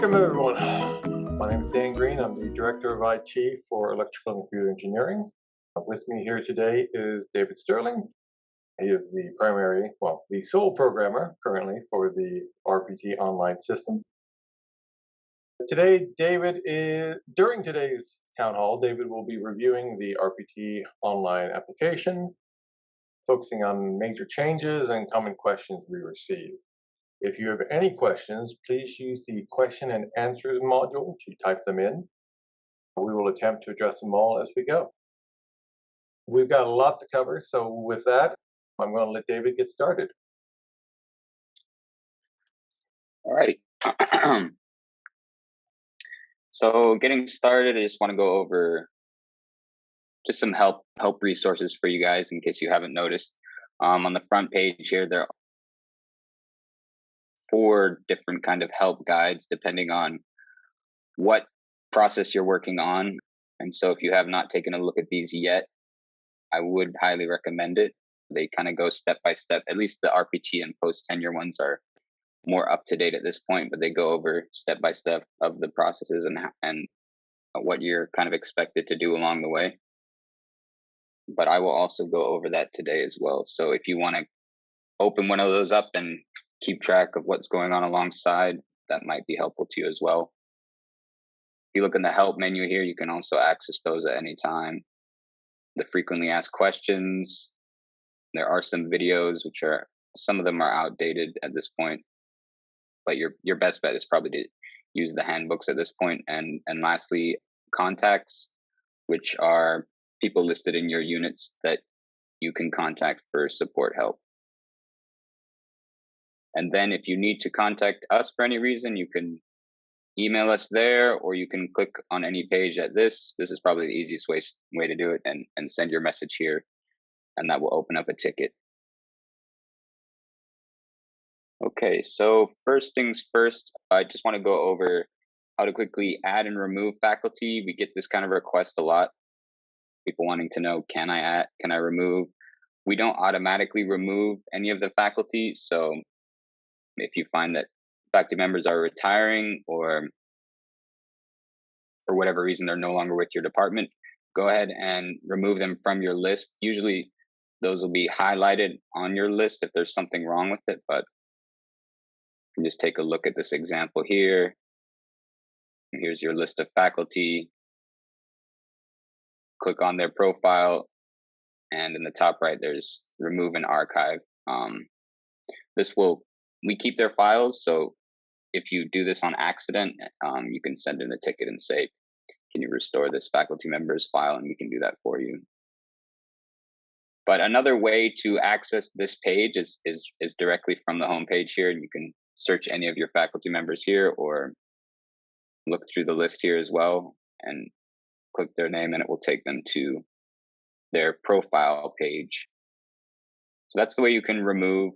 Welcome everyone. My name is Dan Green. I'm the Director of IT for Electrical and Computer Engineering. With me here today is David Sterling. He is the sole programmer currently for the RPT online system. During today's town hall, David will be reviewing the RPT online application, focusing on major changes and common questions we receive. If you have any questions, please use the question and answers module to type them in. We will attempt to address them all as we go. We've got a lot to cover, so with that, I'm going to let David get started. All right. So getting started, I just want to go over just some help resources for you guys in case you haven't noticed. On the front page here, there are 4 different kind of help guides depending on what process you're working on. And so if you have not taken a look at these yet, I would highly recommend it. They kind of go step by step. At least the RPT and post-tenure ones are more up to date at this point, but they go over step by step of the processes and what you're kind of expected to do along the way. But I will also go over that today as well. So if you want to open one of those up and keep track of what's going on alongside, that might be helpful to you as well. If you look in the help menu here, you can also access those at any time. The frequently asked questions. There are some videos, some of them are outdated at this point, but your best bet is probably to use the handbooks at this point. And lastly, contacts, which are people listed in your units that you can contact for support help. And then if you need to contact us for any reason, you can email us there, or you can click on any page at this. This is probably the easiest way to do it, and send your message here, and that will open up a ticket. Okay, so first things first, I just want to go over how to quickly add and remove faculty. We get this kind of request a lot. People wanting to know, can I add, can I remove? We don't automatically remove any of the faculty. So if you find that faculty members are retiring or for whatever reason they're no longer with your department, go ahead and remove them from your list. Usually those will be highlighted on your list if there's something wrong with it, but you can just take a look at this example here. Here's your list of faculty. Click on their profile, and in the top right, there's remove and archive. We keep their files, so if you do this on accident, you can send in a ticket and say, can you restore this faculty member's file, and we can do that for you. But another way to access this page is directly from the home page here, and you can search any of your faculty members here, or look through the list here as well, and click their name, and it will take them to their profile page. So that's the way you can remove.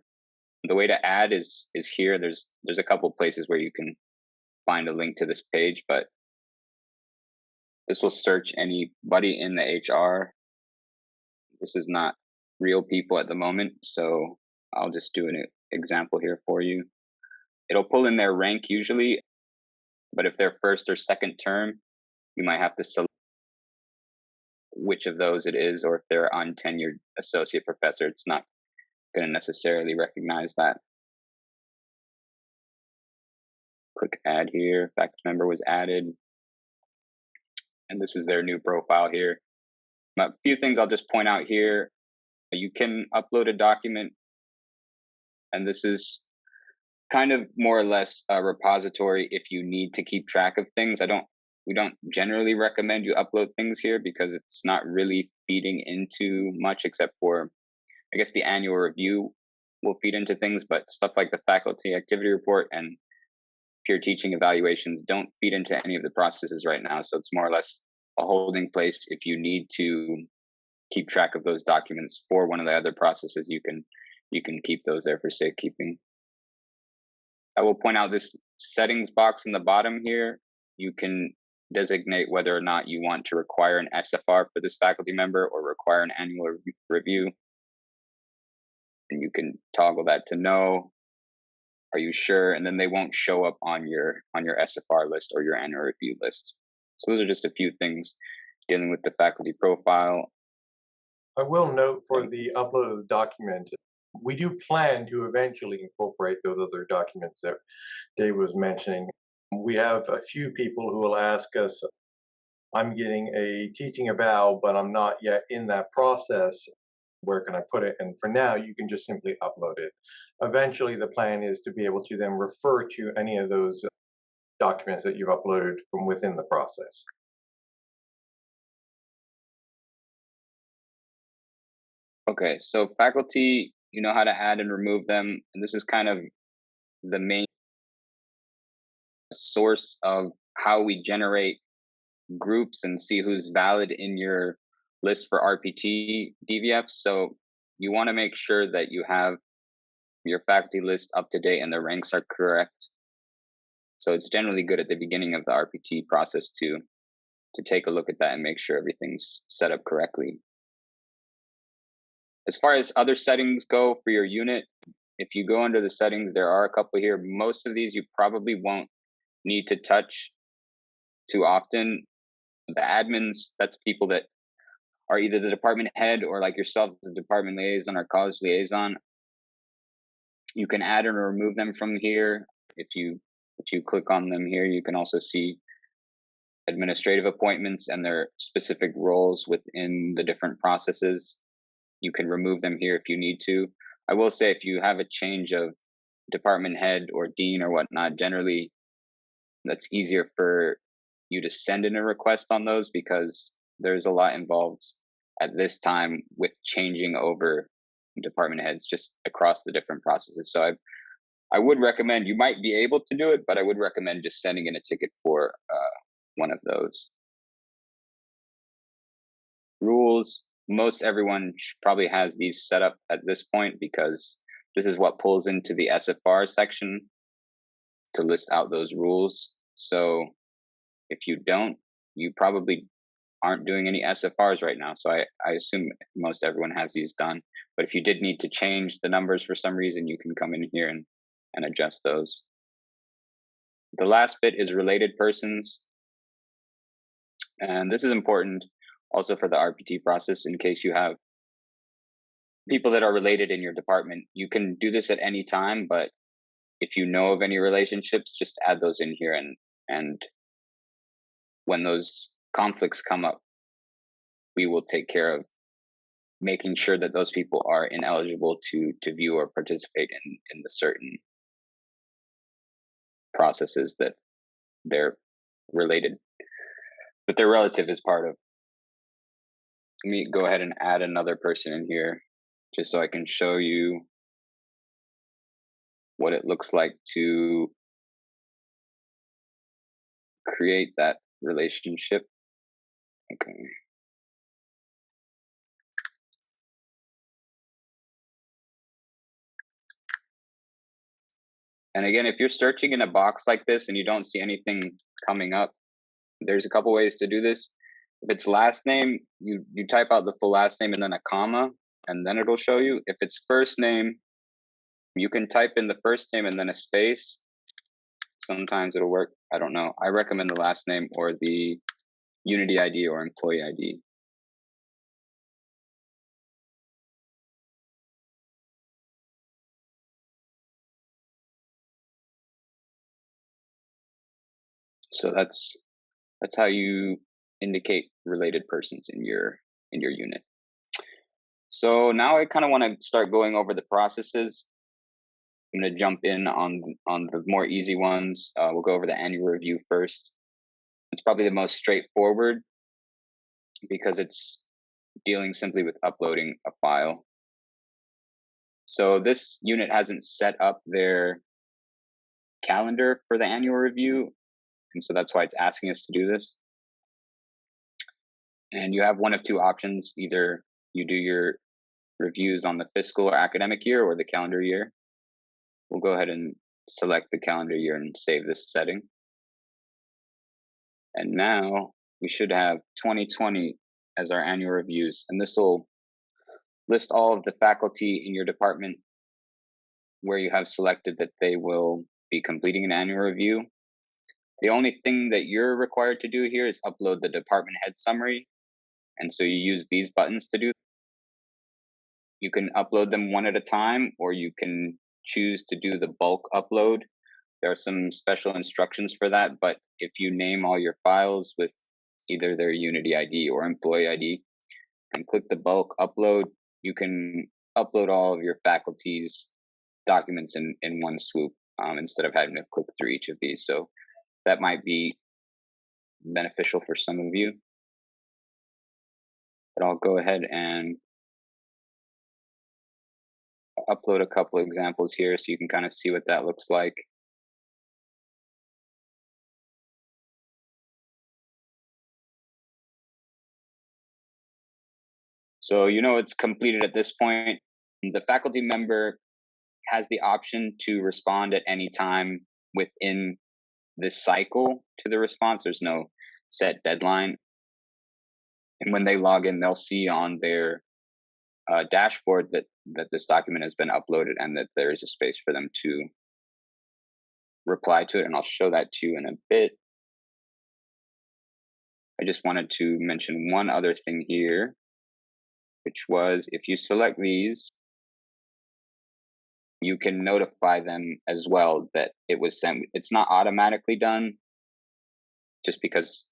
The way to add is here. There's a couple places where you can find a link to this page, but this will search anybody in the HR. This is not real people at the moment, so I'll just do an example here for you. It'll pull in their rank usually, but if they're first or second term, you might have to select which of those it is, or if they're untenured associate professor, it's not going to necessarily recognize that. Click add here. Faculty member was added, and this is their new profile here. A few things I'll just point out here. You can upload a document, and this is kind of more or less a repository if you need to keep track of things. We don't generally recommend you upload things here because it's not really feeding into much, except for, I guess, the annual review will feed into things, but stuff like the faculty activity report and peer teaching evaluations don't feed into any of the processes right now. So it's more or less a holding place. If you need to keep track of those documents for one of the other processes, you can keep those there for safekeeping. I will point out this settings box in the bottom here. You can designate whether or not you want to require an SFR for this faculty member or require an annual review. And you can toggle that to no. Are you sure? And then they won't show up on your SFR list or your annual review list. So those are just a few things dealing with the faculty profile. I will note for Like, the upload of the document, we do plan to eventually incorporate those other documents that Dave was mentioning. We have a few people who will ask us, I'm getting a teaching eval, but I'm not yet in that process. Where can I put it? And for now, you can just simply upload it. Eventually, the plan is to be able to then refer to any of those documents that you've uploaded from within the process. okay, so faculty, you know how to add and remove them. And this is kind of the main source of how we generate groups and see who's valid in your list for RPT DVFs. So you want to make sure that you have your faculty list up to date and the ranks are correct. So it's generally good at the beginning of the RPT process to take a look at that and make sure everything's set up correctly. As far as other settings go for your unit, if you go under the settings, there are a couple here. Most of these you probably won't need to touch too often. The admins, that's people that are either the department head or like yourself, the department liaison or college liaison. You can add or remove them from here. If you click on them here, you can also see administrative appointments and their specific roles within the different processes. You can remove them here if you need to. I will say if you have a change of department head or dean or whatnot, generally that's easier for you to send in a request on those because there's a lot involved at this time with changing over department heads just across the different processes. So I would recommend, you might be able to do it, but I would recommend just sending in a ticket for one of those. Rules, most everyone probably has these set up at this point because this is what pulls into the SFR section to list out those rules. So if you don't, you probably aren't doing any SFRs right now. So I assume most everyone has these done. But if you did need to change the numbers for some reason, you can come in here and adjust those. The last bit is related persons. And this is important also for the RPT process in case you have people that are related in your department. You can do this at any time, but if you know of any relationships, just add those in here and when those conflicts come up, we will take care of making sure that those people are ineligible to view or participate in the certain processes that they're related, that their relative is part of. Let me go ahead and add another person in here just so I can show you what it looks like to create that relationship. Okay. And again, if you're searching in a box like this and you don't see anything coming up, there's a couple ways to do this. If it's last name, you type out the full last name and then a comma, and then it'll show you. If it's first name, you can type in the first name and then a space. Sometimes it'll work. I don't know. I recommend the last name or the Unity ID or employee ID. So that's how you indicate related persons in your unit. So now I kind of want to start going over the processes. I'm going to jump in on the more easy ones. We'll go over the annual review first. It's probably the most straightforward because it's dealing simply with uploading a file. So this unit hasn't set up their calendar for the annual review, and so that's why it's asking us to do this. And you have one of two options. Either you do your reviews on the fiscal or academic year or the calendar year. We'll go ahead and select the calendar year and save this setting. And now we should have 2020 as our annual reviews. And this will list all of the faculty in your department where you have selected that they will be completing an annual review. The only thing that you're required to do here is upload the department head summary. And so you use these buttons to do. You can upload them one at a time, or you can choose to do the bulk upload. There are some special instructions for that, but if you name all your files with either their Unity ID or employee ID and click the bulk upload, you can upload all of your faculty's documents in one swoop, instead of having to click through each of these. So that might be beneficial for some of you. But I'll go ahead and upload a couple examples here so you can kind of see what that looks like. So it's completed at this point. The faculty member has the option to respond at any time within this cycle to the response. There's no set deadline. And when they log in, they'll see on their dashboard that this document has been uploaded and that there is a space for them to reply to it. And I'll show that to you in a bit. I just wanted to mention one other thing here, which was if you select these, you can notify them as well that it was sent. It's not automatically done, just because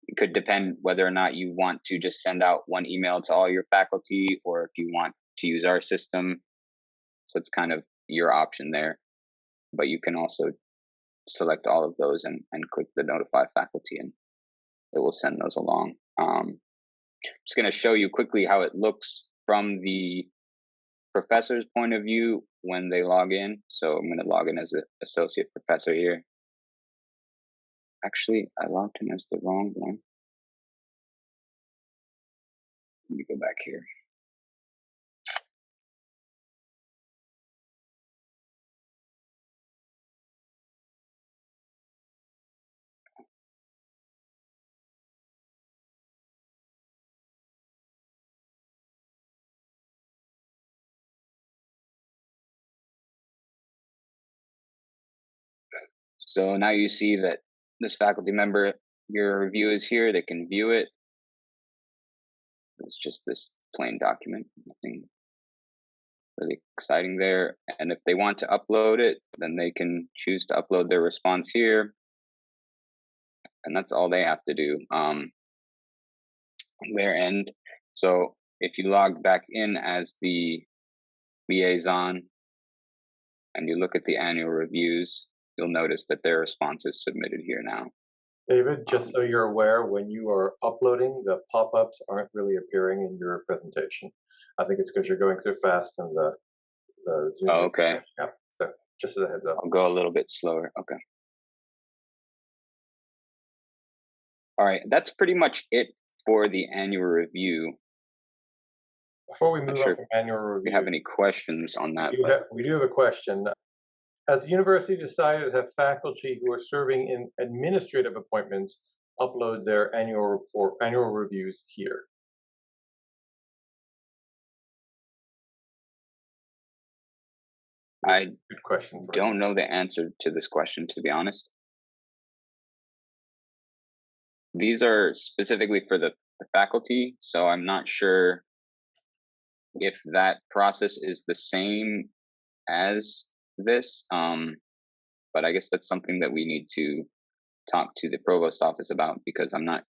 it could depend whether or not you want to just send out one email to all your faculty or if you want to use our system. So it's kind of your option there. But you can also select all of those and click the notify faculty, and it will send those along. Just going to show you quickly how it looks from the professor's point of view when they log in. So I'm going to log in as an associate professor here. Actually, I logged in as the wrong one. Let me go back here. So now you see that this faculty member, your review is here. They can view it. It's just this plain document, nothing really exciting there. And if they want to upload it, then they can choose to upload their response here. And that's all they have to do on their end. So if you log back in as the liaison and you look at the annual reviews, you'll notice that their response is submitted here now. David, just so you're aware, when you are uploading, the pop-ups aren't really appearing in your presentation. I think it's because you're going so fast and the Zoom. Oh, okay. Yeah, so just as a heads up. I'll go a little bit slower. Okay. All right, that's pretty much it for the annual review. Before we move sure on to annual If review, you have any questions on that, we do have a question. Has the university decided to have faculty who are serving in administrative appointments upload their annual reviews here? I Good question. don't know the answer to this question, to be honest. These are specifically for the faculty, so I'm not sure if that process is the same as this. But I guess that's something that we need to talk to the provost office about, because I'm not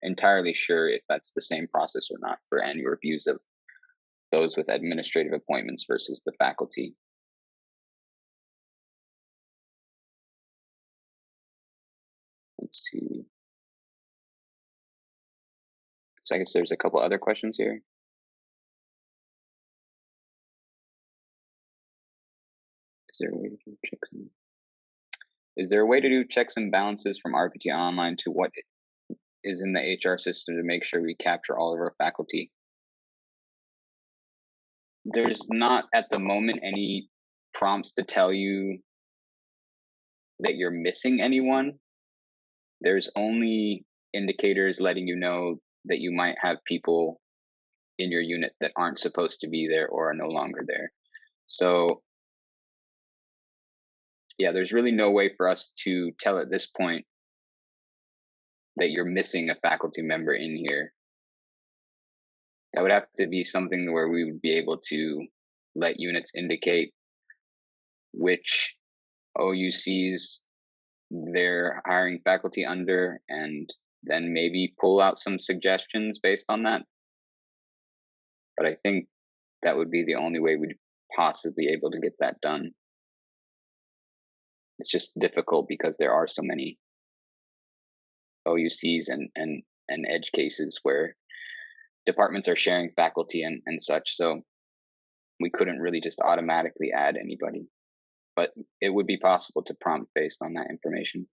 entirely sure if that's the same process or not for annual reviews of those with administrative appointments versus the faculty. Let's see. So I guess there's a couple other questions here. Is there a way to do checks and balances from RPT Online to what is in the HR system to make sure we capture all of our faculty? There's not at the moment any prompts to tell you that you're missing anyone. There's only indicators letting you know that you might have people in your unit that aren't supposed to be there or are no longer there. So yeah, there's really no way for us to tell at this point that you're missing a faculty member in here. That would have to be something where we would be able to let units indicate which OUCs they're hiring faculty under, and then maybe pull out some suggestions based on that. But I think that would be the only way we'd possibly able to get that done. It's just difficult because there are so many OUCs and edge cases where departments are sharing faculty and such. So we couldn't really just automatically add anybody, but it would be possible to prompt based on that information.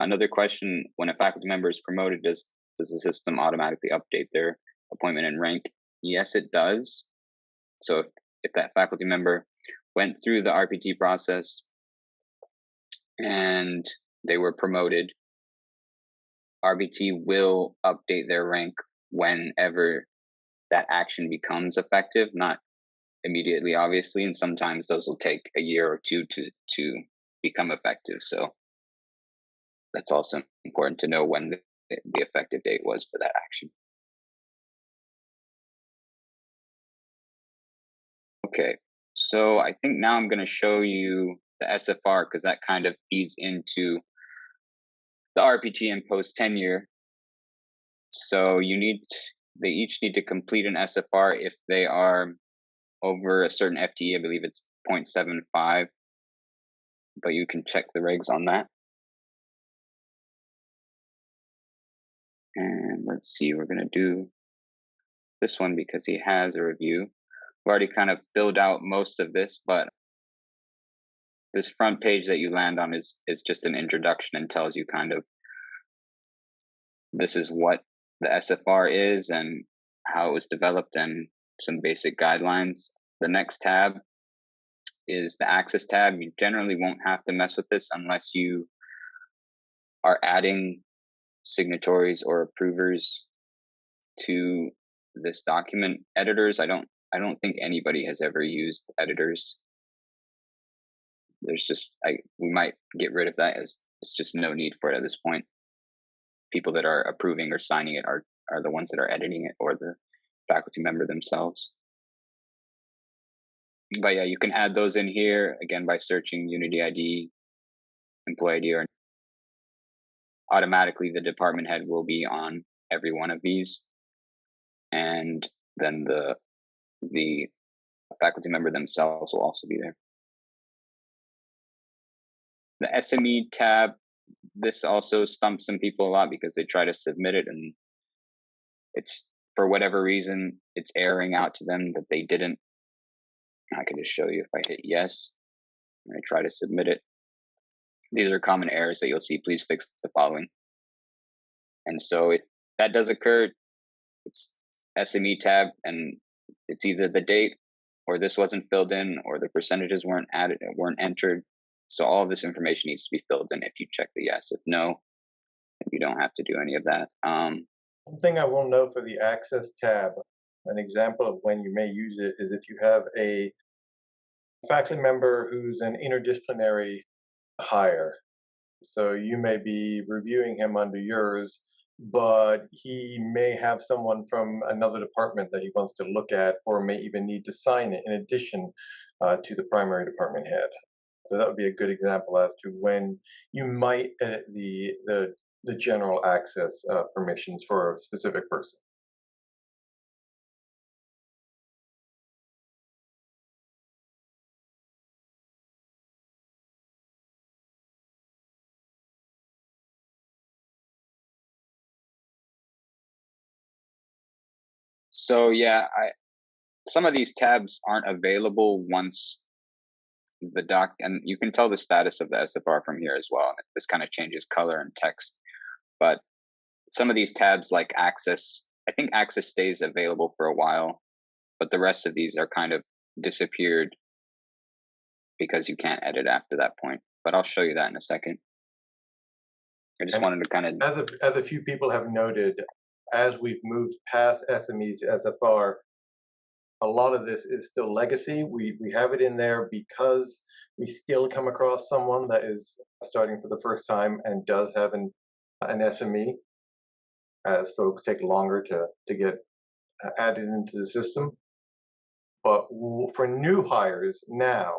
Another question: when a faculty member is promoted, does the system automatically update their appointment and rank? Yes, it does. So if that faculty member went through the RPT process and they were promoted, RPT will update their rank whenever that action becomes effective, not immediately, obviously, and sometimes those will take a year or two to become effective. So that's also important to know when the effective date was for that action. Okay, so I think now I'm going to show you the SFR because that kind of feeds into the RPT and post-tenure. So they each need to complete an SFR if they are over a certain FTE. I believe it's 0.75, but you can check the regs on that. And let's see, we're going to do this one because he has a review. I've already kind of filled out most of this, but this front page that you land on is just an introduction and tells you kind of this is what the SFR is and how it was developed and some basic guidelines. The next tab is the access tab. You generally won't have to mess with this unless you are adding signatories or approvers to this document. Editors, I don't think anybody has ever used editors. There's just we might get rid of that as it's just no need for it at this point. People that are approving or signing it are the ones that are editing it, or the faculty member themselves. But yeah, you can add those in here again by searching Unity ID, employee ID, or automatically the department head will be on every one of these, and then the faculty member themselves will also be there. The SME tab, this also stumps some people a lot because they try to submit it and it's, for whatever reason, it's erroring out to them that they didn't. I can just show you if I hit yes and I try to submit it. These are common errors that you'll see. Please fix the following. And so that does occur. It's SME tab, and it's either the date or this wasn't filled in or the percentages weren't entered. So all of this information needs to be filled in if you check the yes. If no, you don't have to do any of that. One thing I will note for the access tab, an example of when you may use it is if you have a faculty member who's an interdisciplinary hire. So you may be reviewing him under yours, but he may have someone from another department that he wants to look at, or may even need to sign it in addition to the primary department head. So that would be a good example as to when you might edit the general access permissions for a specific person. So yeah, some of these tabs aren't available once the doc, and you can tell the status of the SFR from here as well. This kind of changes color and text, but some of these tabs like access, I think access stays available for a while, but the rest of these are kind of disappeared because you can't edit after that point. But I'll show you that in a second. I just wanted to kind of, as a few people have noted, as we've moved past SME's SFR, a lot of this is still legacy. We have it in there because we still come across someone that is starting for the first time and does have an SME, as folks take longer to get added into the system. But for new hires now,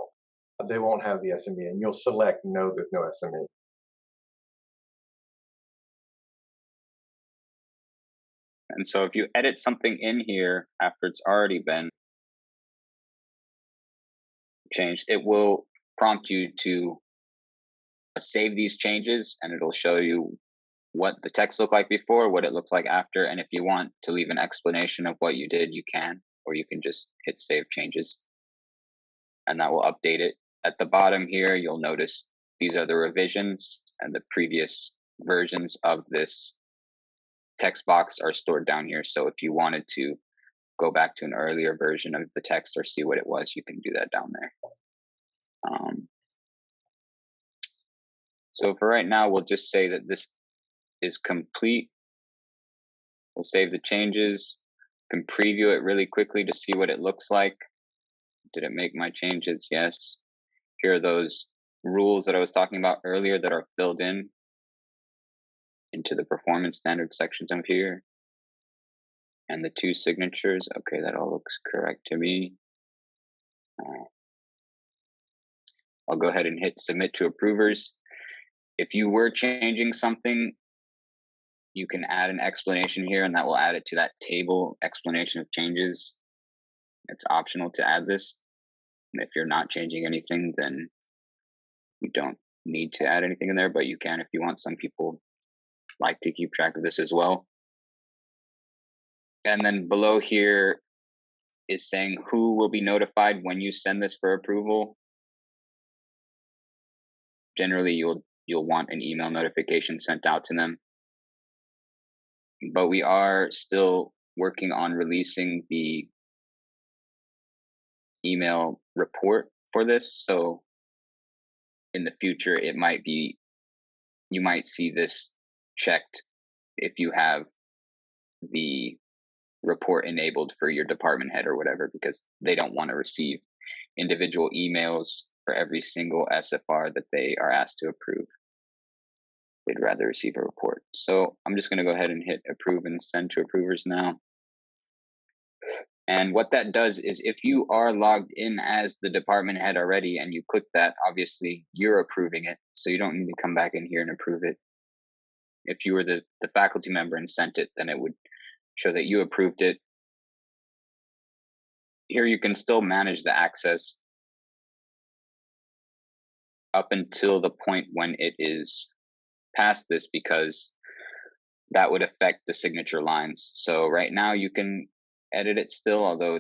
they won't have the SME, and you'll select no, there's no SME. And so if you edit something in here after it's already been changed, it will prompt you to save these changes, and it'll show you what the text looked like before, what it looked like after, and if you want to leave an explanation of what you did, you can, or you can just hit save changes, and that will update it. At the bottom here, you'll notice these are the revisions, and the previous versions of this text box are stored down here. So if you wanted to go back to an earlier version of the text or see what it was, you can do that down there. So for right now, we'll just say that this is complete. We'll save the changes, can preview it really quickly to see what it looks like. Did it make my changes? Yes. Here are those rules that I was talking about earlier that are filled in into the performance standard sections of here. And the two signatures. Okay, that all looks correct to me. I'll go ahead and hit submit to approvers. If you were changing something, you can add an explanation here, and that will add it to that table explanation of changes. It's optional to add this. And if you're not changing anything, then you don't need to add anything in there, but you can if you want. Some people like to keep track of this as well. And then below here is saying who will be notified when you send this for approval. Generally, you'll want an email notification sent out to them. But we are still working on releasing the email report for this. So in the future, it might be, you might see this checked if you have the report enabled for your department head or whatever, because they don't want to receive individual emails for every single SFR that they are asked to approve. They'd rather receive a report. So I'm just going to go ahead and hit approve and send to approvers now. And what that does is if you are logged in as the department head already and you click that, obviously you're approving it. So you don't need to come back in here and approve it. If you were the faculty member and sent it, then it would show that you approved it. Here you can still manage the access up until the point when it is past this, because that would affect the signature lines. So right now you can edit it still, although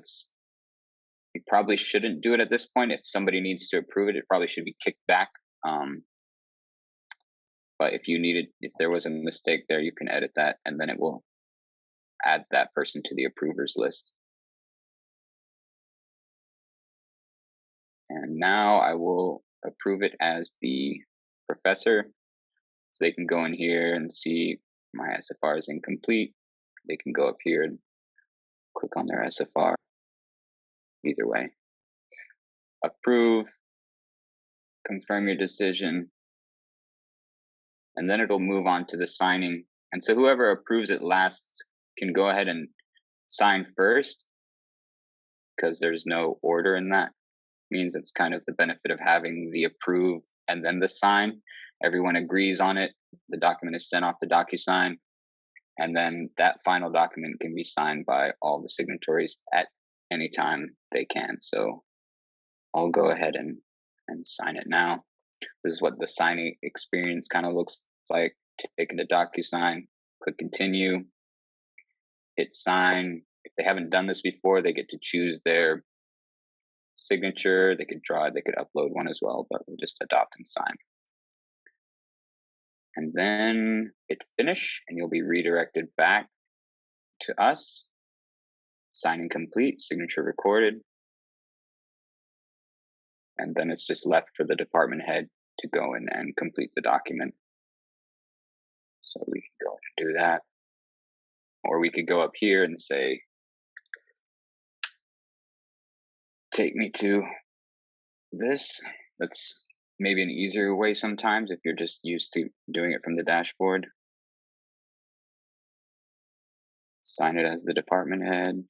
you probably shouldn't do it at this point. If somebody needs to approve it, it probably should be kicked back. But if there was a mistake there, you can edit that, and then it will add that person to the approvers list. And now I will approve it as the professor. So they can go in here and see my SFR is incomplete. They can go up here and click on their SFR. Either way. Approve, confirm your decision, and then it'll move on to the signing. And so whoever approves it last can go ahead and sign first, because there's no order in that. It means it's kind of the benefit of having the approve and then the sign. Everyone agrees on it. The document is sent off to DocuSign, and then that final document can be signed by all the signatories at any time they can. So I'll go ahead and sign it now. This is what the signing experience kind of looks like. Take it to DocuSign, click continue, hit sign. If they haven't done this before, they get to choose their signature. They could draw it, they could upload one as well, but we'll just adopt and sign. And then hit finish, and you'll be redirected back to us. Signing complete, signature recorded. And then it's just left for the department head to go in and complete the document. So we can go and do that. Or we could go up here and say, take me to this. That's maybe an easier way sometimes if you're just used to doing it from the dashboard. Sign it as the department head.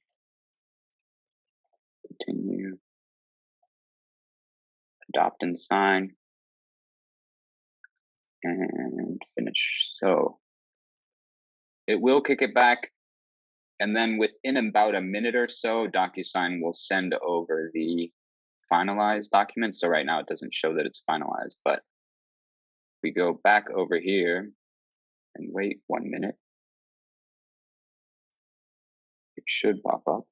Continue. Adopt and sign. And finish. So it will kick it back. And then within about a minute or so, DocuSign will send over the finalized document. So right now it doesn't show that it's finalized, but we go back over here and wait 1 minute. It should pop up.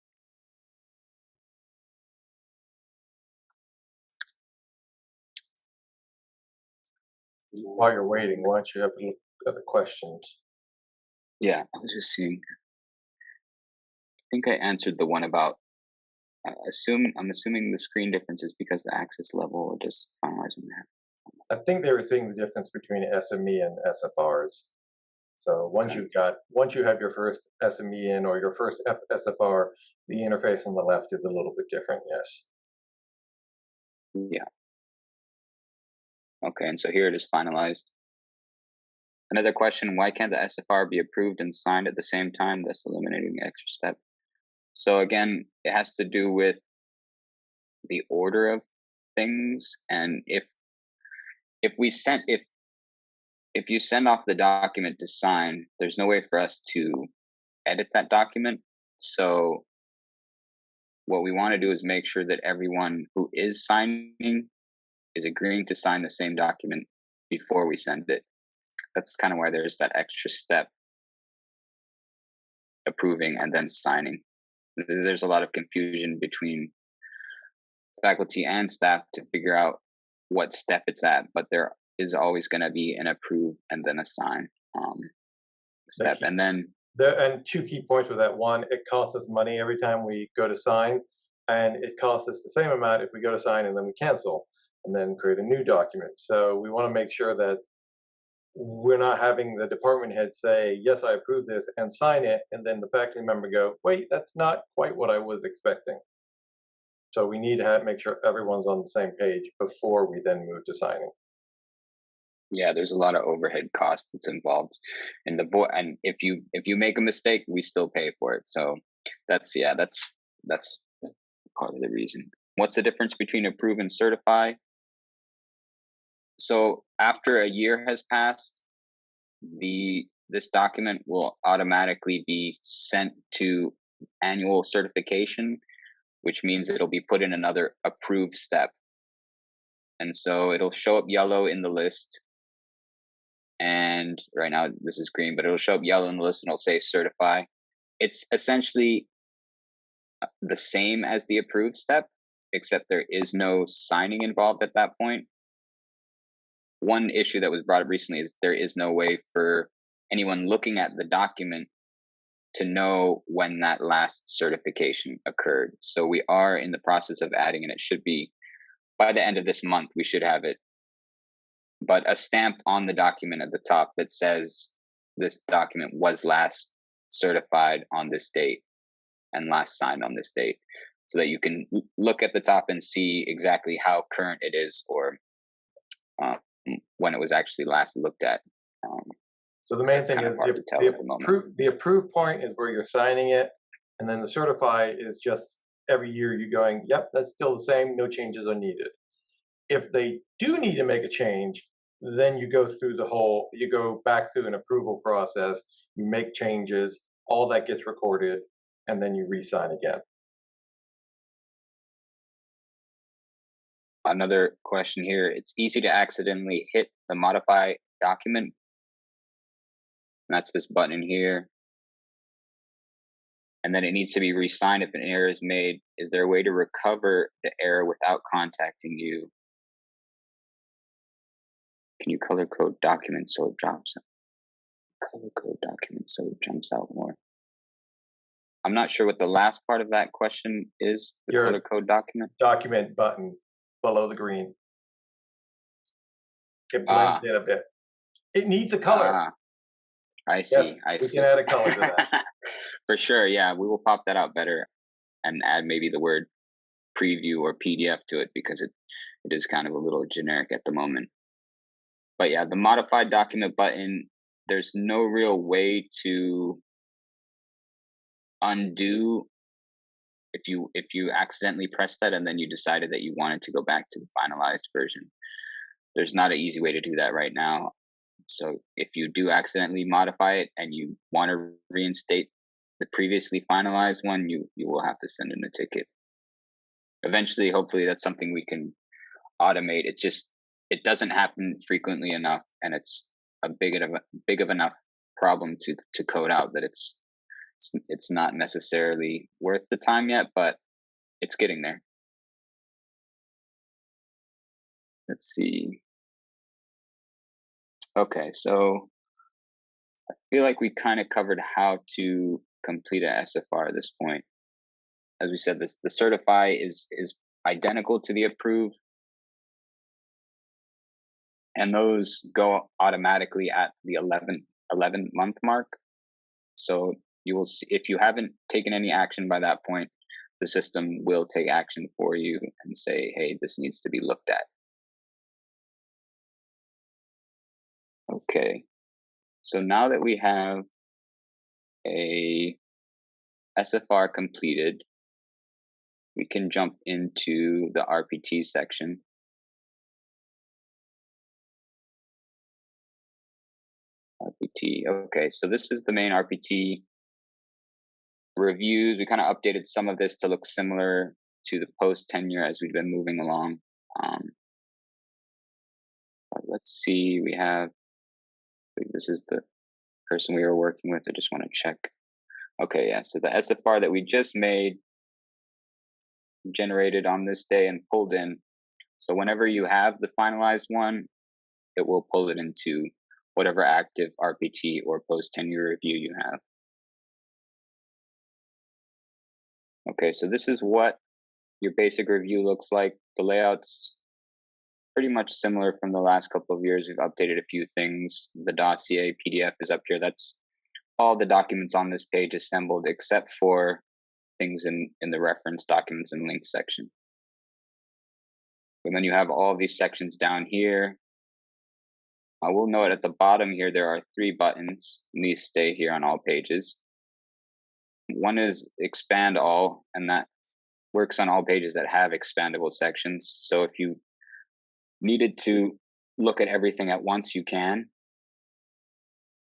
While you're waiting, why don't you have any other questions? Yeah, I was just seeing. I think I answered the one about I'm assuming the screen difference is because the access level or just finalizing that. I think they were seeing the difference between SME and SFRs. So once you have your first SME in or your first SFR, the interface on the left is a little bit different. Yes. Yeah. Okay, and so here it is finalized. Another question, why can't the SFR be approved and signed at the same time, thus eliminating the extra step? So again, it has to do with the order of things, and if you send off the document to sign, there's no way for us to edit that document. So what we want to do is make sure that everyone who is signing is agreeing to sign the same document before we send it. That's kind of why there's that extra step, approving and then signing. There's a lot of confusion between faculty and staff to figure out what step it's at, but there is always going to be an approve and then a sign step. And then and 2 key points with that. One, it costs us money every time we go to sign, and it costs us the same amount if we go to sign and then we cancel and then create a new document. So we want to make sure that we're not having the department head say, yes, I approve this and sign it, and then the faculty member go, wait, that's not quite what I was expecting. So we need to make sure everyone's on the same page before we then move to signing. Yeah, there's a lot of overhead cost that's involved in the board, and if you make a mistake, we still pay for it. So that's part of the reason. What's the difference between approve and certify? So after a year has passed, this document will automatically be sent to annual certification, which means it'll be put in another approve step. And so it'll show up yellow in the list. And right now this is green, but it'll show up yellow in the list and it'll say certify. It's essentially the same as the approve step, except there is no signing involved at that point. One issue that was brought up recently is there is no way for anyone looking at the document to know when that last certification occurred. So we are in the process of adding, and it should be by the end of this month, we should have it. But a stamp on the document at the top that says this document was last certified on this date and last signed on this date, so that you can look at the top and see exactly how current it is or when it was actually last looked at. So the main thing is the approve point is where you're signing it, and then the certify is just every year you're going, yep, that's still the same, no changes are needed. If they do need to make a change, then you go back through an approval process, you make changes, all that gets recorded, and then you re-sign again. Another question here, it's easy to accidentally hit the modify document. And that's this button here. And then it needs to be re-signed if an error is made. Is there a way to recover the error without contacting you? Can you color code documents so it drops out? Color code documents so it jumps out more. I'm not sure what the last part of that question is. The color code document? Document button below the green. It blends in a bit. It needs a color. I see. Yes, we can add a color to that. For sure, yeah. We will pop that out better and add maybe the word preview or PDF to it because it is kind of a little generic at the moment. But yeah, the modified document button, there's no real way to undo if you accidentally press that and then you decided that you wanted to go back to the finalized version. There's not an easy way to do that right now. So if you do accidentally modify it and you want to reinstate the previously finalized one, you will have to send in a ticket. Eventually, hopefully that's something we can automate. It doesn't happen frequently enough, and it's a big of enough problem to code out that it's not necessarily worth the time yet, but it's getting there. Let's see. Okay, so I feel like we kind of covered how to complete a SFR at this point. As we said, the certify is identical to the approve, and those go automatically at the 11 month mark. So you will see, if you haven't taken any action by that point, the system will take action for you and say, hey, this needs to be looked at. Okay, so now that we have a SFR completed, we can jump into the RPT section. RPT, okay, so this is the main RPT reviews. We kind of updated some of this to look similar to the post-tenure as we've been moving along. Let's see, we have, this is the person we were working with. I just want to check. Okay, yeah, so the SFR that we just made, generated on this day and pulled in. So whenever you have the finalized one, it will pull it into whatever active RPT or post-tenure review you have. Okay, so this is what your basic review looks like. The layout's pretty much similar from the last couple of years. We've updated a few things. The dossier PDF is up here. That's all the documents on this page assembled except for things in the reference documents and links section. And then you have all these sections down here. I will note at the bottom here, there are 3 buttons, and these stay here on all pages. One is expand all, and that works on all pages that have expandable sections. So if you needed to look at everything at once, you can.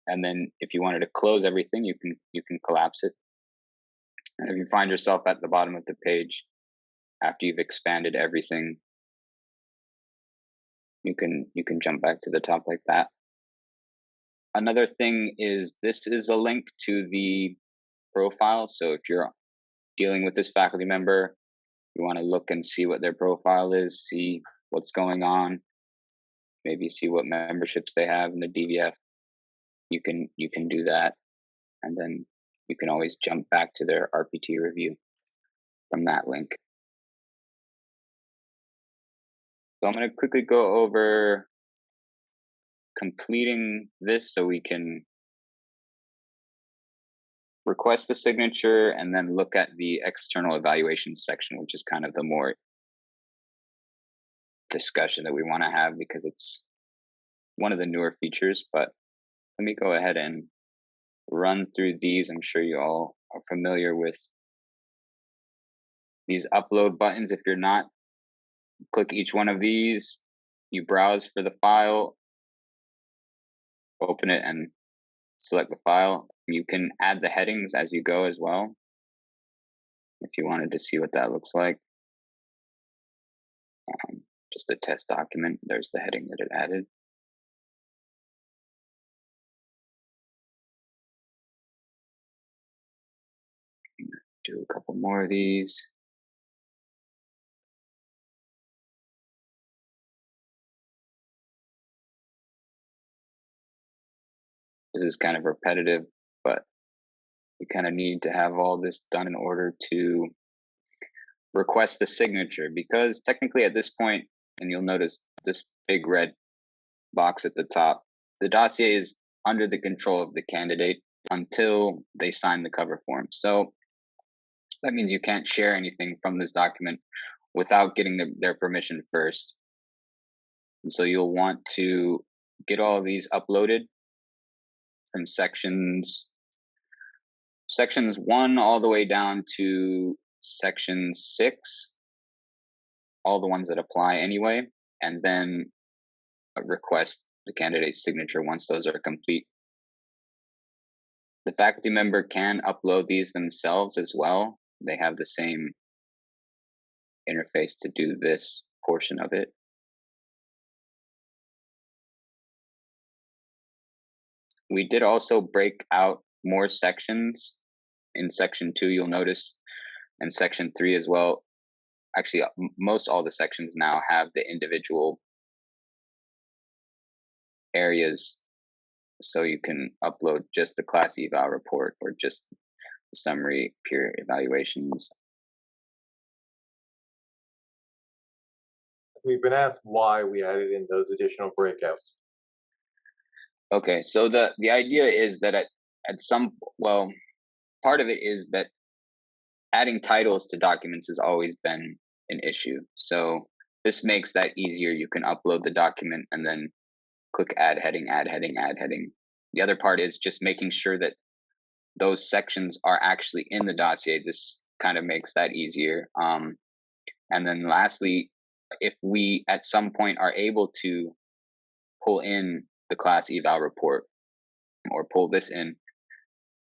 And then if you wanted to close everything, you can collapse it. And if you find yourself at the bottom of the page after you've expanded everything, you can jump back to the top like that. Another thing is this is a link to the profile. So if you're dealing with this faculty member, you want to look and see what their profile is, see what's going on, maybe see what memberships they have in the DVF. You can do that, and then you can always jump back to their RPT review from that link. So I'm going to quickly go over completing this so we can request the signature and then look at the external evaluation section, which is kind of the more discussion that we want to have because it's one of the newer features. But let me go ahead and run through these. I'm sure you all are familiar with these upload buttons. If you're not, click each one of these, you browse for the file, open it and select the file. You can add the headings as you go as well, if you wanted to see what that looks like. Just a test document, there's the heading that it added. Do a couple more of these. This is kind of repetitive, but we kind of need to have all this done in order to request the signature, because technically at this point, and you'll notice this big red box at the top, the dossier is under the control of the candidate until they sign the cover form. So that means you can't share anything from this document without getting their permission first. And so you'll want to get all of these uploaded from sections 1 all the way down to section 6, all the ones that apply anyway, and then request the candidate's signature once those are complete. The faculty member can upload these themselves as well. They have the same interface to do this portion of it. We did also break out more sections in section 2, you'll notice, and section 3 as well. Actually, most all the sections now have the individual areas, so you can upload just the class eval report or just the summary peer evaluations. We've been asked why we added in those additional breakouts. Okay, so the idea is that part of it is that adding titles to documents has always been an issue. So this makes that easier. You can upload the document and then click add heading, add heading, add heading. The other part is just making sure that those sections are actually in the dossier. This kind of makes that easier. And then lastly, if we at some point are able to pull in the class eval report or pull this in,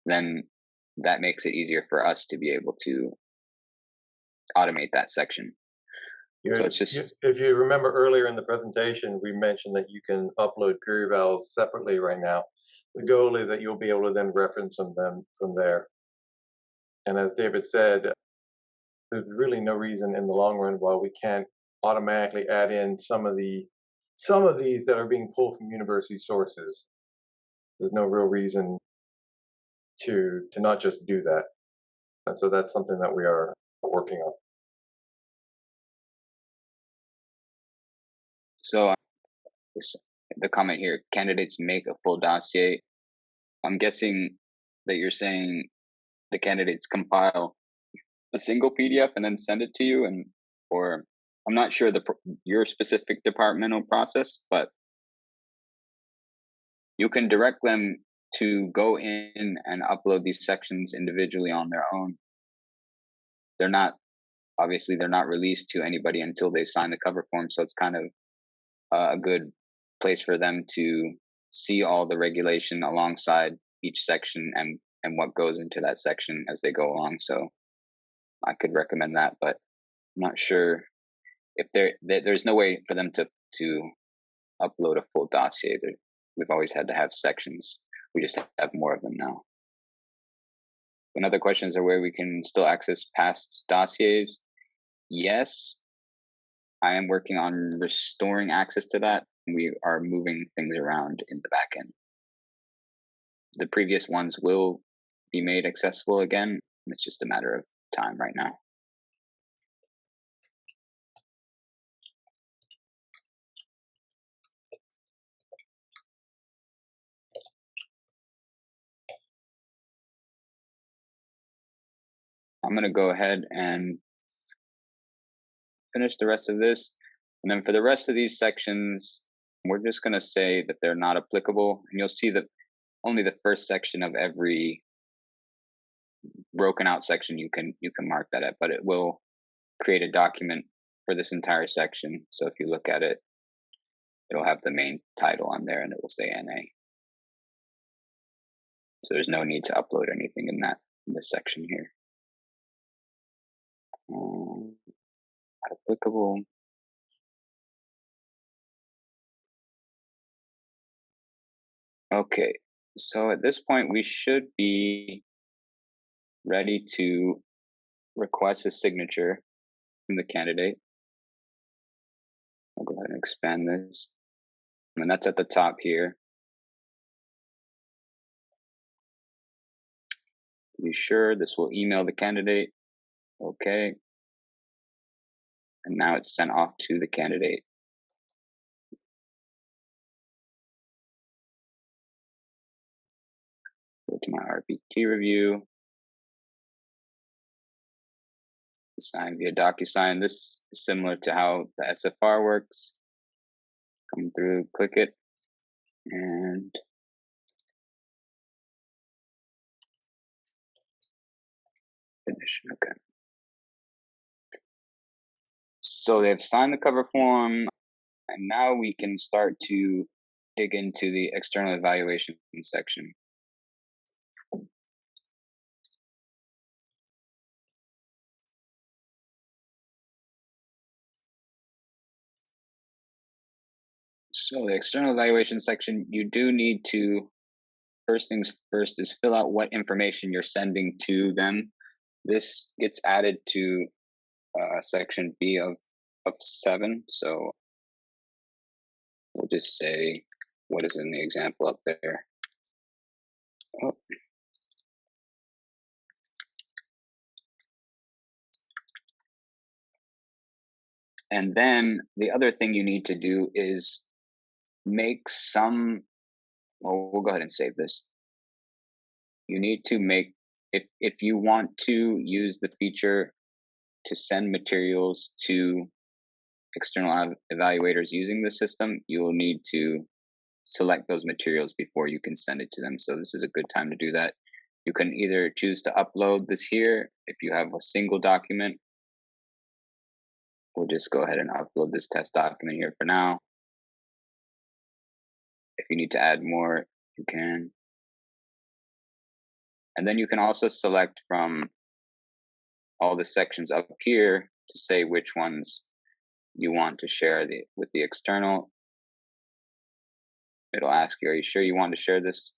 then that makes it easier for us to be able to automate that section. So it's just, if you remember earlier in the presentation, we mentioned that you can upload peer evals separately right now. The goal is that you'll be able to then reference them from there. And as David said, there's really no reason in the long run why we can't automatically add in some of these that are being pulled from university sources. There's no real reason to not just do that. And so that's something that we are working on. so the comment here, candidates make a full dossier. I'm guessing that you're saying the candidates compile a single PDF and then send it to you, or I'm not sure your specific departmental process, but you can direct them to go in and upload these sections individually on their own. They're not released to anybody until they sign the cover form, so it's kind of a good place for them to see all the regulation alongside each section and what goes into that section as they go along. So I could recommend that, but I'm not sure if there's no way for them to upload a full dossier. We've always had to have sections. We just have more of them now. Another question is where we can still access past dossiers. Yes, I am working on restoring access to that. We are moving things around in the back end. The previous ones will be made accessible again. It's just a matter of time right now. I'm going to go ahead and finish the rest of this. And then for the rest of these sections, we're just going to say that they're not applicable. And you'll see that only the first section of every broken out section you can mark that at, but it will create a document for this entire section. So if you look at it, it'll have the main title on there and it will say NA. So there's no need to upload anything in this section here. Not applicable. Okay, so at this point we should be ready to request a signature from the candidate. I'll go ahead and expand this. And that's at the top here. Be sure this will email the candidate. Okay. And now it's sent off to the candidate. Go to my RPT review. sign via DocuSign. This is similar to how the SFR works. Come through, click it, and finish. Okay. So they've signed the cover form, and now we can start to dig into the external evaluation section. So the external evaluation section, you do need to, first things first is fill out what information you're sending to them. This gets added to section B of 7. So we'll just say what is in the example up there. Oh. And then the other thing you need to do is make some, well, we'll go ahead and save this. You need to make, if you want to use the feature to send materials to external evaluators using the system, you will need to select those materials before you can send it to them. So this is a good time to do that. You can either choose to upload this here if you have a single document. We'll just go ahead and upload this test document here for now. If you need to add more, you can. And then you can also select from all the sections up here to say which ones you want to share with the external. It'll ask you, are you sure you want to share this?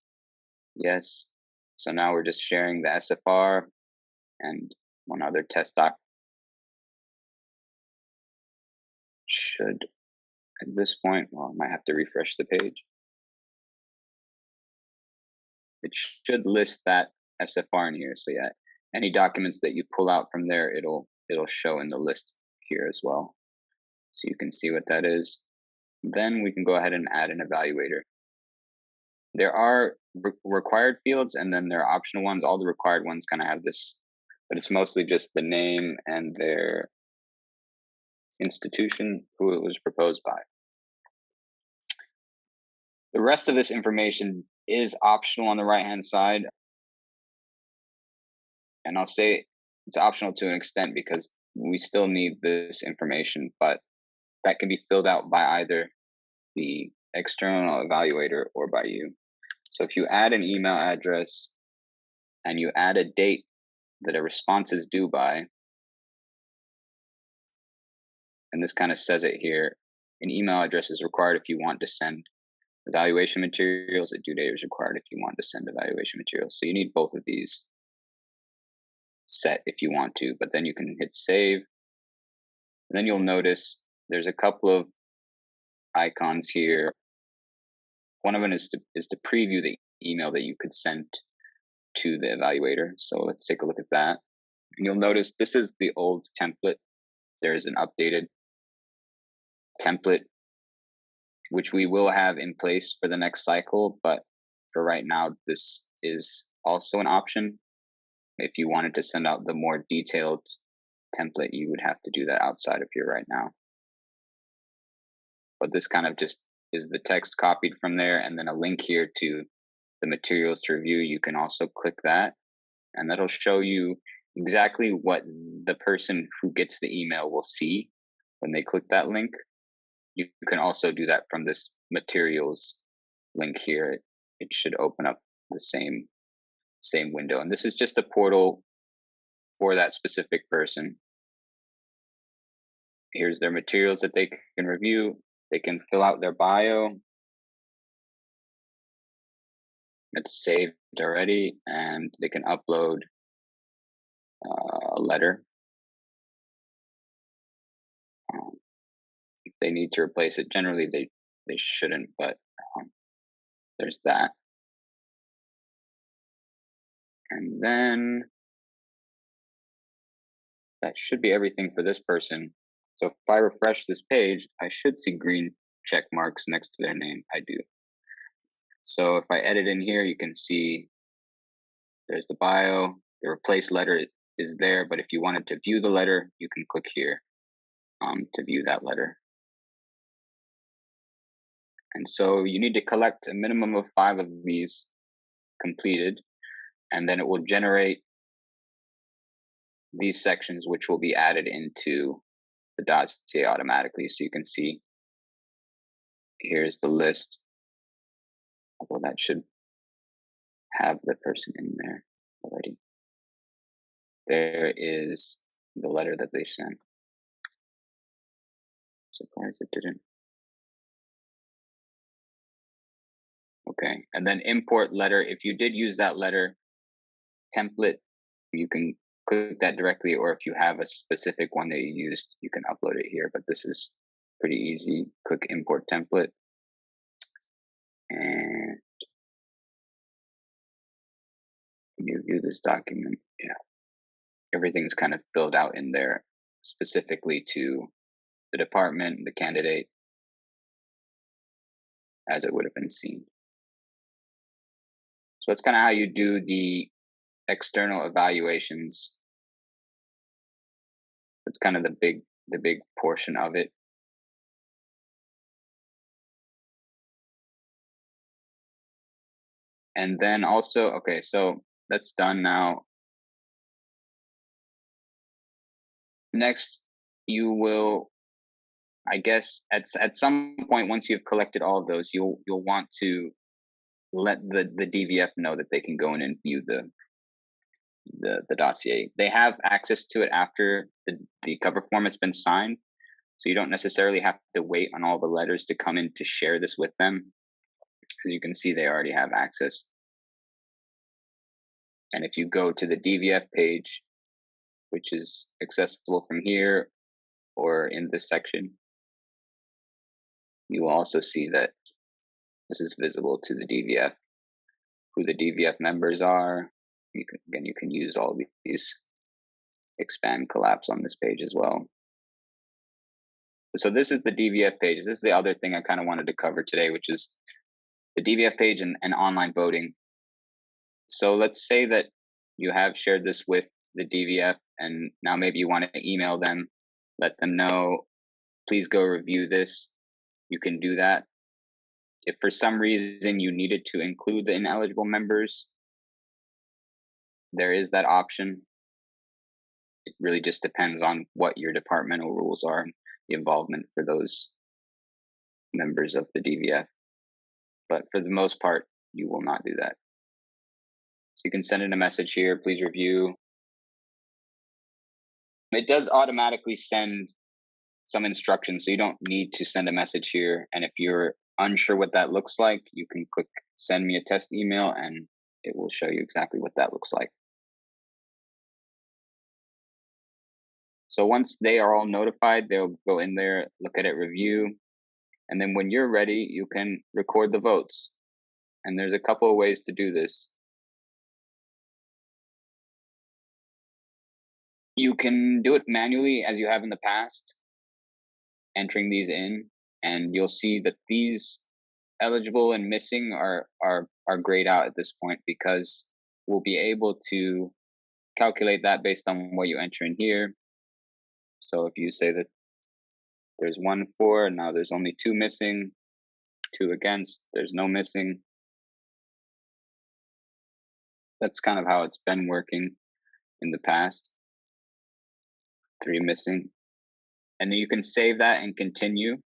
Yes. So now we're just sharing the SFR and one other test doc. Should, at this point, well, I might have to refresh the page. It should list that SFR in here. So yeah, any documents that you pull out from there, it'll show in the list here as well. So you can see what that is. Then we can go ahead and add an evaluator. There are required fields and then there are optional ones. All the required ones kind of have this, but it's mostly just the name and their institution, who it was proposed by. The rest of this information is optional on the right-hand side. And I'll say it's optional to an extent because we still need this information, but that can be filled out by either the external evaluator or by you. So if you add an email address and you add a date that a response is due by, and this kind of says it here, an email address is required if you want to send evaluation materials. A due date is required if you want to send evaluation materials. So you need both of these set if you want to, but then you can hit save. And then you'll notice there's a couple of icons here. One of them is to preview the email that you could send to the evaluator. So let's take a look at that. And you'll notice this is the old template. There's an updated template, which we will have in place for the next cycle. But for right now, this is also an option. If you wanted to send out the more detailed template, you would have to do that outside of here right now. But this kind of just is the text copied from there and then a link here to the materials to review. You can also click that and that'll show you exactly what the person who gets the email will see when they click that link. You can also do that from this materials link here. It should open up the same window. And this is just a portal for that specific person. Here's their materials that they can review. They can fill out their bio. It's saved already, and they can upload a letter. If they need to replace it, generally they shouldn't, but there's that. And then that should be everything for this person. So if I refresh this page, I should see green check marks next to their name. I do. So if I edit in here, you can see there's the bio, the replace letter is there, but if you wanted to view the letter, you can click here to view that letter. And so you need to collect a minimum of 5 of these completed, and then it will generate these sections, which will be added into the dossier automatically. So you can see here's the list, although that should have the person in there already. There is the letter that they sent. Surprised it didn't. Okay, and then import letter. If you did use that letter template, you can click that directly, or if you have a specific one that you used, you can upload it here, but this is pretty easy. Click import template, and you view this document. Yeah, everything's kind of filled out in there specifically to the department, the candidate, as it would have been seen. So that's kind of how you do the external evaluations. That's kind of the big portion of it. And then also, okay, so that's done now. Next, you will, I guess, at some point, once you've collected all of those, you'll want to let the DVF know that they can go in and view the dossier. They have access to it after the cover form has been signed, so you don't necessarily have to wait on all the letters to come in to share this with them. As you can see, they already have access. And if you go to the DVF page, which is accessible from here or in this section, you will also see that this is visible to the DVF, who the DVF members are. You can use all these expand collapse on this page as well. So this is the DVF page. This is the other thing I kind of wanted to cover today, which is the DVF page and online voting. So let's say that you have shared this with the DVF, and now maybe you want to email them, let them know, please go review this. You can do that. If for some reason you needed to include the ineligible members, there is that option. It really just depends on what your departmental rules are, the involvement for those members of the DVF. But for the most part, you will not do that. So you can send in a message here, please review. It does automatically send some instructions, so you don't need to send a message here. And if you're unsure what that looks like, you can click send me a test email and it will show you exactly what that looks like. So once they are all notified, they'll go in there, look at it, review. And then when you're ready, you can record the votes. And there's a couple of ways to do this. You can do it manually as you have in the past, entering these in, and you'll see that these eligible and missing are grayed out at this point, because we'll be able to calculate that based on what you enter in here. So if you say that there's 1 for, now there's only 2 missing, 2 against, there's no missing. That's kind of how it's been working in the past. 3 missing. And then you can save that and continue.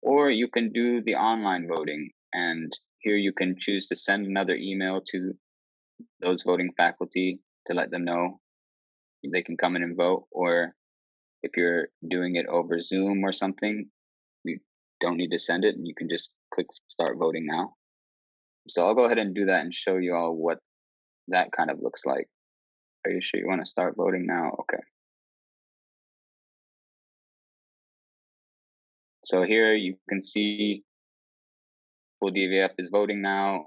Or you can do the online voting. And here you can choose to send another email to those voting faculty to let them know they can come in and vote. Or if you're doing it over Zoom or something, you don't need to send it, and you can just click start voting now. So I'll go ahead and do that and show you all what that kind of looks like. Are you sure you want to start voting now? Okay. So here you can see full DVF is voting now.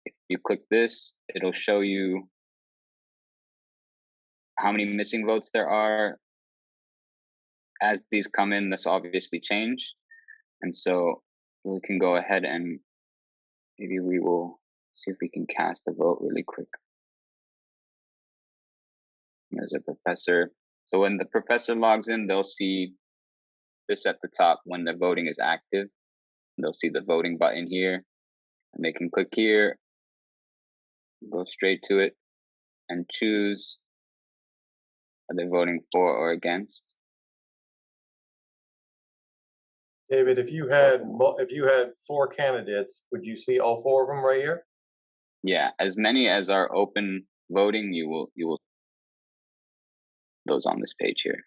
If you click this, it'll show you how many missing votes there are. As these come in, this obviously change. And so we can go ahead and maybe we will see if we can cast a vote really quick. There's a professor. So when the professor logs in, they'll see this at the top when the voting is active. They'll see the voting button here, and they can click here, go straight to it, and choose are they voting for or against. David, if you had 4 candidates, would you see all 4 of them right here? Yeah, as many as are open voting, you will those on this page here.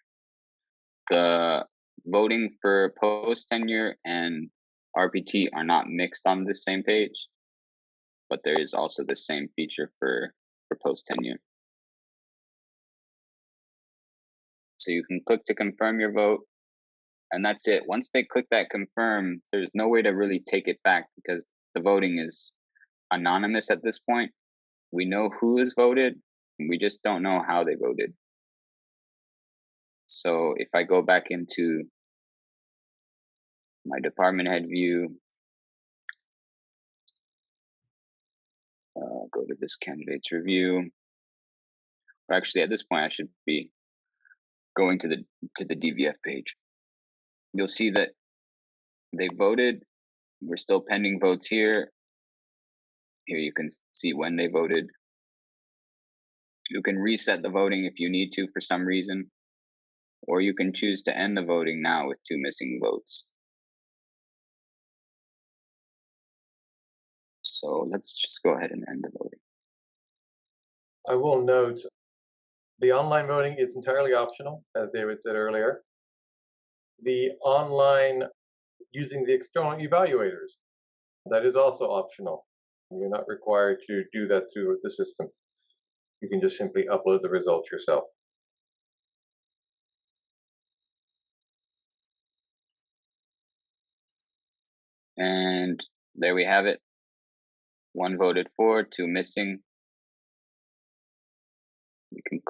The voting for post tenure and RPT are not mixed on this same page, but there is also the same feature for post tenure. So you can click to confirm your vote, and that's it. Once they click that confirm, there's no way to really take it back because the voting is anonymous at this point. We know who has voted, we just don't know how they voted. So if I go back into my department head view, go to this candidate's review. Or actually, at this point, I should be going to the DVF page. You'll see that they voted. We're still pending votes here. Here you can see when they voted. You can reset the voting if you need to for some reason, or you can choose to end the voting now with 2 missing votes. So let's just go ahead and end the voting. I will note the online voting is entirely optional, as David said earlier. The online using the external evaluators, that is also optional. You're not required to do that through the system. You can just simply upload the results yourself. And there we have it. 1 voted for, 2 missing. You can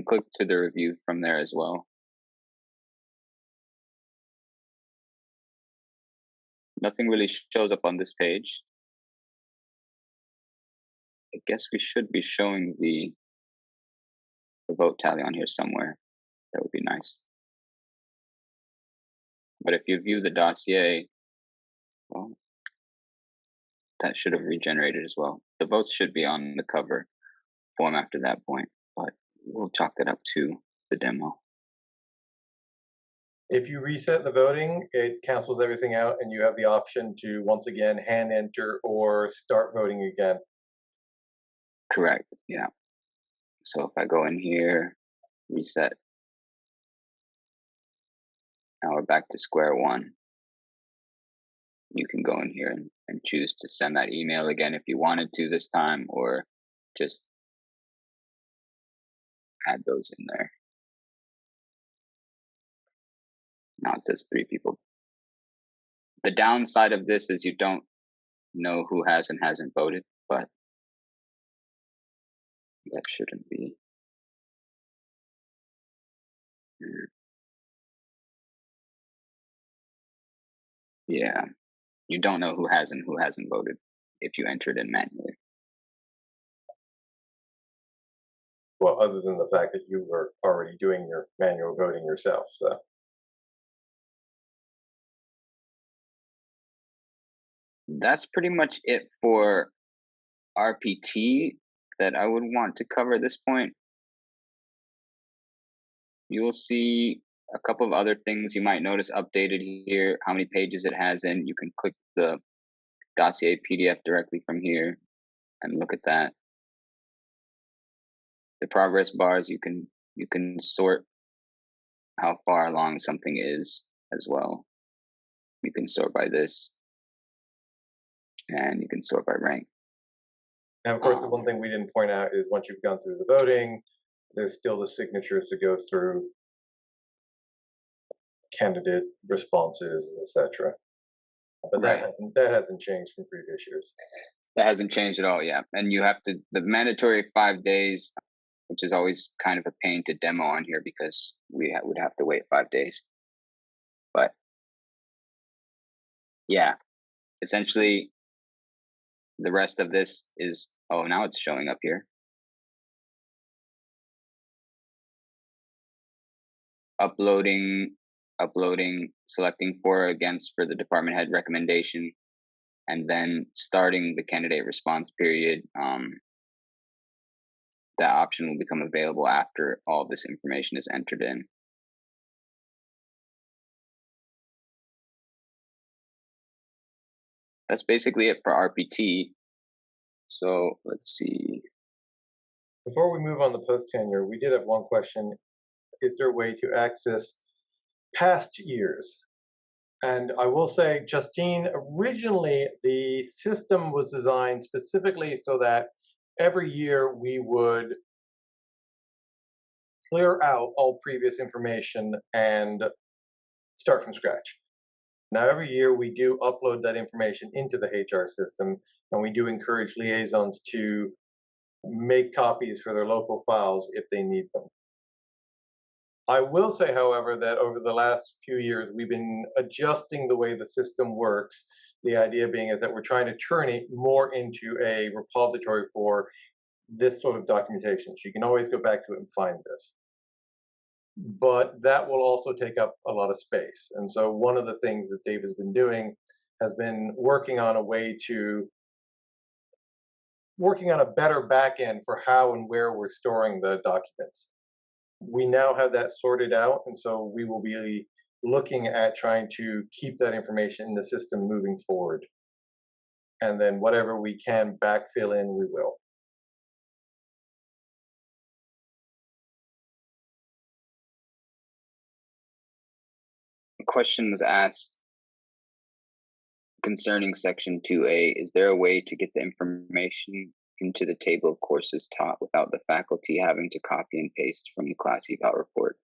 click to the review from there as well. Nothing really shows up on this page. I guess we should be showing the vote tally on here somewhere. That would be nice. But if you view the dossier, well, that should have regenerated as well. The votes should be on the cover form after that point, but we'll chalk that up to the demo. If you reset the voting, it cancels everything out and you have the option to once again hand enter or start voting again. Correct, yeah. So if I go in here, reset, now we're back to square one. You can go in here and choose to send that email again if you wanted to this time, or just add those in there. Now it says 3 people. The downside of this is you don't know who has and hasn't voted, but that shouldn't be. Yeah, you don't know who has and who hasn't voted if you entered in manually. Well, other than the fact that you were already doing your manual voting yourself, so. That's pretty much it for RPT that I would want to cover at this point. You will see a couple of other things you might notice updated here, how many pages it has in. You can click the dossier PDF directly from here and look at that. The progress bars, you can sort how far along something is as well. You can sort by this, and you can sort by rank. And of course, the one thing we didn't point out is once you've gone through the voting, there's still the signatures to go through, candidate responses, etc. But Right. that hasn't changed from previous years. That hasn't changed at all, yeah. And you have to, the mandatory 5 days, which is always kind of a pain to demo on here because we would have to wait 5 days. But yeah, essentially the rest of this is, oh, now it's showing up here. uploading, selecting for or against for the department head recommendation, and then starting the candidate response period. That option will become available after all this information is entered in. That's basically it for RPT. So let's see. Before we move on to post-tenure, we did have one question. Is there a way to access past years? And I will say, Justine, originally the system was designed specifically so that every year we would clear out all previous information and start from scratch. Now, every year we do upload that information into the HR system, and we do encourage liaisons to make copies for their local files if they need them. I will say, however, that over the last few years, we've been adjusting the way the system works. The idea being is that we're trying to turn it more into a repository for this sort of documentation. So you can always go back to it and find this. But that will also take up a lot of space. And so one of the things that Dave has been doing has been working on a way to working on a better backend for how and where we're storing the documents. We now have that sorted out, and so we will be looking at trying to keep that information in the system moving forward. And then whatever we can backfill in, we will. A question was asked concerning section 2A. Is there a way to get the information into the table of courses taught without the faculty having to copy and paste from the class eval report?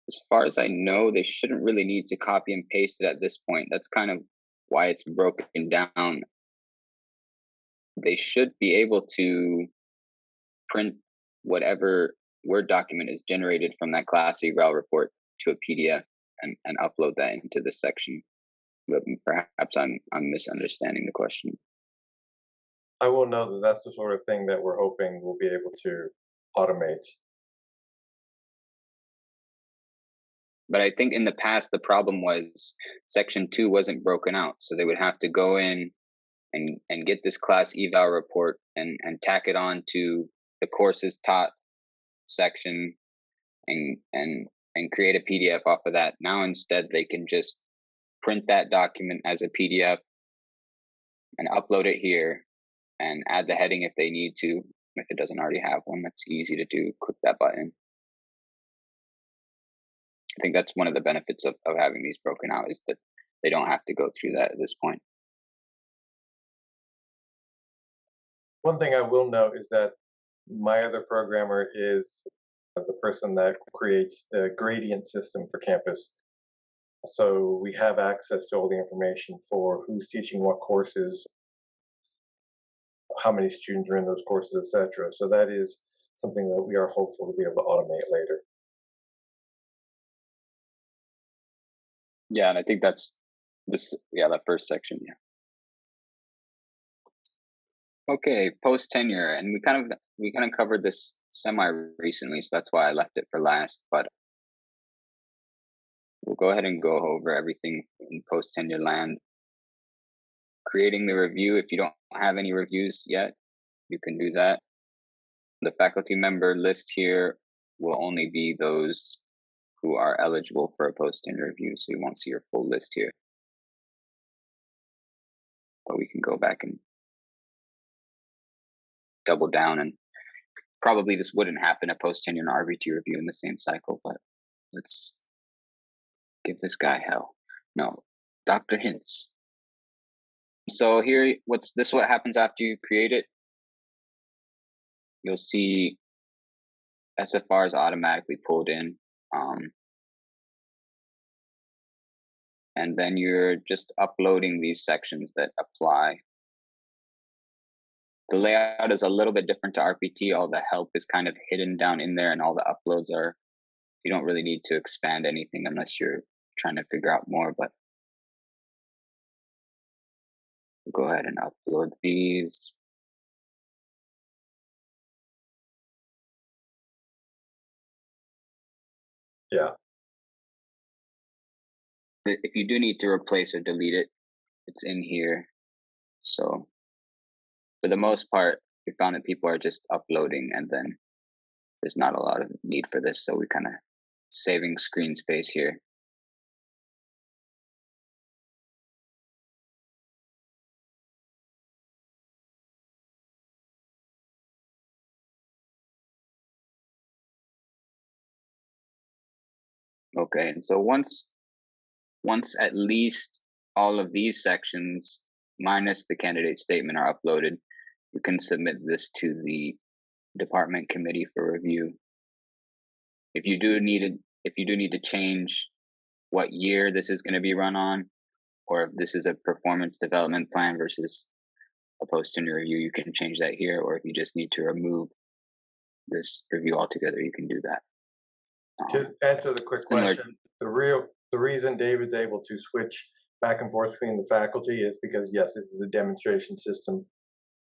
As far as I know, they shouldn't really need to copy and paste it at this point. That's kind of why it's broken down. They should be able to print whatever Word document is generated from that class eval report to a PDF and upload that into this section. But perhaps I'm misunderstanding the question. I will know that that's the sort of thing that we're hoping we'll be able to automate. But I think in the past, the problem was section 2 wasn't broken out. So they would have to go in and get this class eval report and tack it on to the courses taught section and create a PDF off of that. Now instead they can just print that document as a PDF and upload it here and add the heading if they need to. If it doesn't already have one, that's easy to do. Click that button. I think that's one of the benefits of having these broken out, is that they don't have to go through that at this point. One thing I will note is that my other programmer is the person that creates the gradient system for campus. So we have access to all the information for who's teaching what courses, how many students are in those courses, etc. So that is something that we are hopeful to be able to automate later. Yeah, and I think that's that first section. Yeah. Okay, post tenure, and we kind of covered this semi recently, so that's why I left it for last. But we'll go ahead and go over everything in post tenure land. Creating the review. If you don't have any reviews yet, you can do that. The faculty member list here will only be those who are eligible for a post tenure review, so you won't see your full list here. But we can go back and double down, and probably this wouldn't happen a post tenure and RPT review in the same cycle, but let's give this guy hell. No, Dr. Hints. So here, what happens after you create it. You'll see SFR is automatically pulled in. And then you're just uploading these sections that apply. The layout is a little bit different to RPT. All the help is kind of hidden down in there, and all the uploads are, you don't really need to expand anything unless you're trying to figure out more, but we'll go ahead and upload these. Yeah. If you do need to replace or delete it, it's in here. So for the most part, we found that people are just uploading and then there's not a lot of need for this. So we kind of saving screen space here. Okay, and so once at least all of these sections minus the candidate statement are uploaded, you can submit this to the department committee for review. If you do need to change what year this is going to be run on, or if this is a performance development plan versus a post-tenure review, you can change that here. Or if you just need to remove this review altogether, you can do that. To answer the quick Similar- question, the reason David's able to switch back and forth between the faculty is because, yes, this is a demonstration system.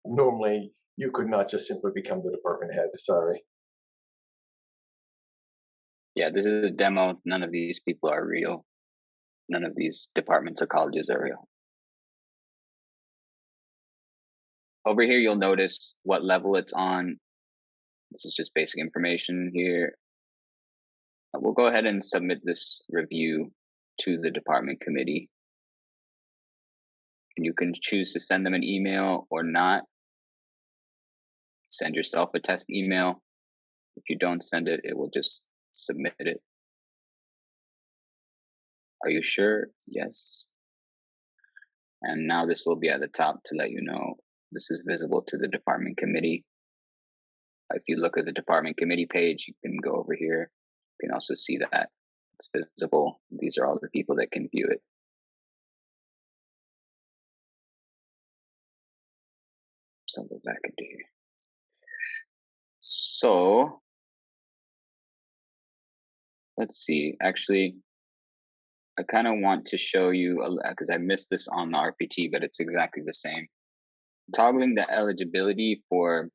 Normally, you could not just simply become the department head. Sorry. Yeah, this is a demo. None of these people are real. None of these departments or colleges are real. Over here, you'll notice what level it's on. This is just basic information here. We'll go ahead and submit this review to the department committee. And you can choose to send them an email or not. Send yourself a test email. If you don't send it, it will just submit it. Are you sure? Yes. And now this will be at the top to let you know this is visible to the department committee. If you look at the department committee page, you can go over here. You can also see that it's visible. These are all the people that can view it. So I'll go back into here. So let's see. Actually, I kind of want to show you, because I missed this on the RPT, but it's exactly the same. Toggling the eligibility for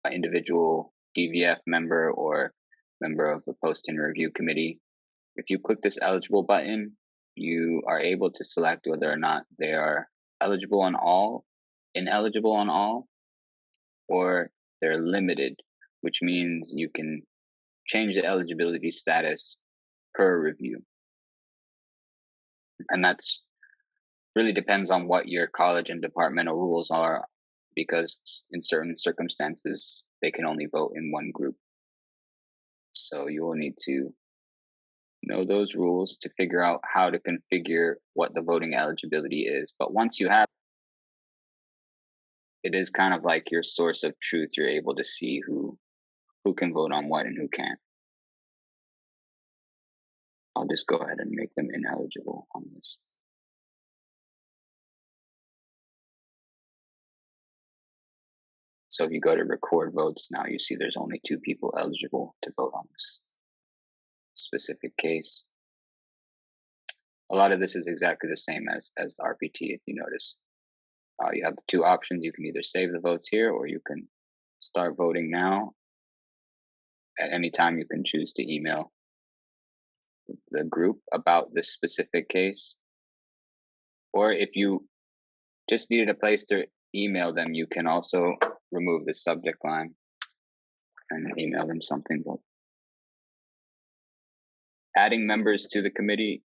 an individual DVF member or member of the post-tenure review committee. If you click this eligible button, you are able to select whether or not they are eligible on all, ineligible on all, or they're limited, which means you can change the eligibility status per review. And that's really depends on what your college and departmental rules are, because in certain circumstances, they can only vote in one group. So you will need to know those rules to figure out how to configure what the voting eligibility is. But once you have it is kind of like your source of truth. You're able to see who can vote on what and who can't. I'll just go ahead and make them ineligible on this. So if you go to record votes now, you see there's only 2 people eligible to vote on this specific case. A lot of this is exactly the same as RPT, if you notice. You have the 2 options. You can either save the votes here, or you can start voting now. At any time, you can choose to email the group about this specific case. Or if you just needed a place to email them, you can also remove the subject line and email them something. But adding members to the committee,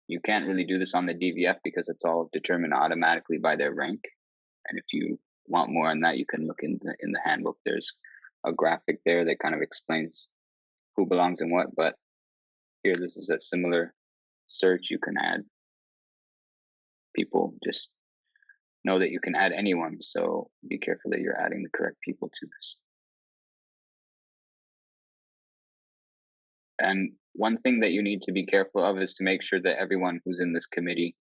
you can't really do this on the DVF because it's all determined automatically by their rank. And if you want more on that, you can look in the handbook. There's a graphic there that kind of explains who belongs in what. But here, this is a similar search. You can add people. Just know that you can add anyone. So be careful that you're adding the correct people to this. And one thing that you need to be careful of is to make sure that everyone who's in this committee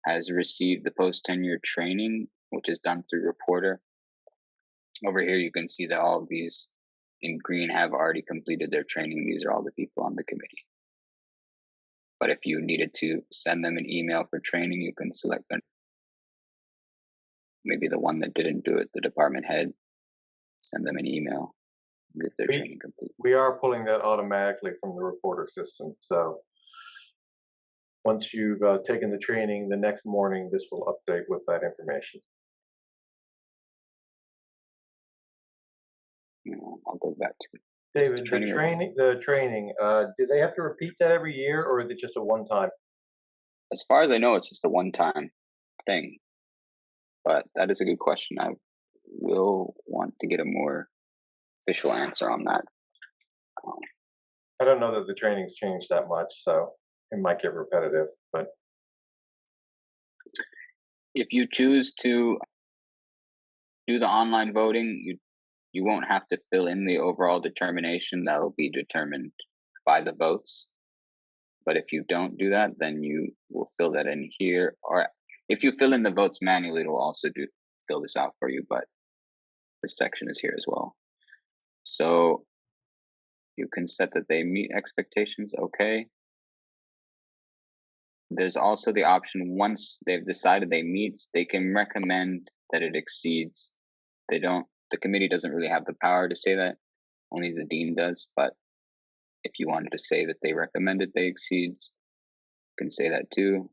has received the post-tenure training, which is done through Reporter. Over here, you can see that all of these in green have already completed their training. These are all the people on the committee. But if you needed to send them an email for training, you can select them. Maybe the one that didn't do it, the department head, send them an email. get their We training complete. we are pulling that automatically from the reporter system. So once you've taken the training, the next morning this will update with that information. I'll go back to David, training. the training, do they have to repeat that every year, or is it just a one-time? As far as I know, it's just a one-time thing. But that is a good question. I will want to get a more official answer on that. I don't know that the training's changed that much, so it might get repetitive. But if you choose to do the online voting, you won't have to fill in the overall determination. That will be determined by the votes. But if you don't do that, then you will fill that in here. Or if you fill in the votes manually, it will also fill this out for you. But this section is here as well. So you can set that they meet expectations. Okay. There's also the option, once they've decided they meet, they can recommend that it exceeds. The committee doesn't really have the power to say that, only the dean does. But if you wanted to say that they recommended they exceeds, you can say that too.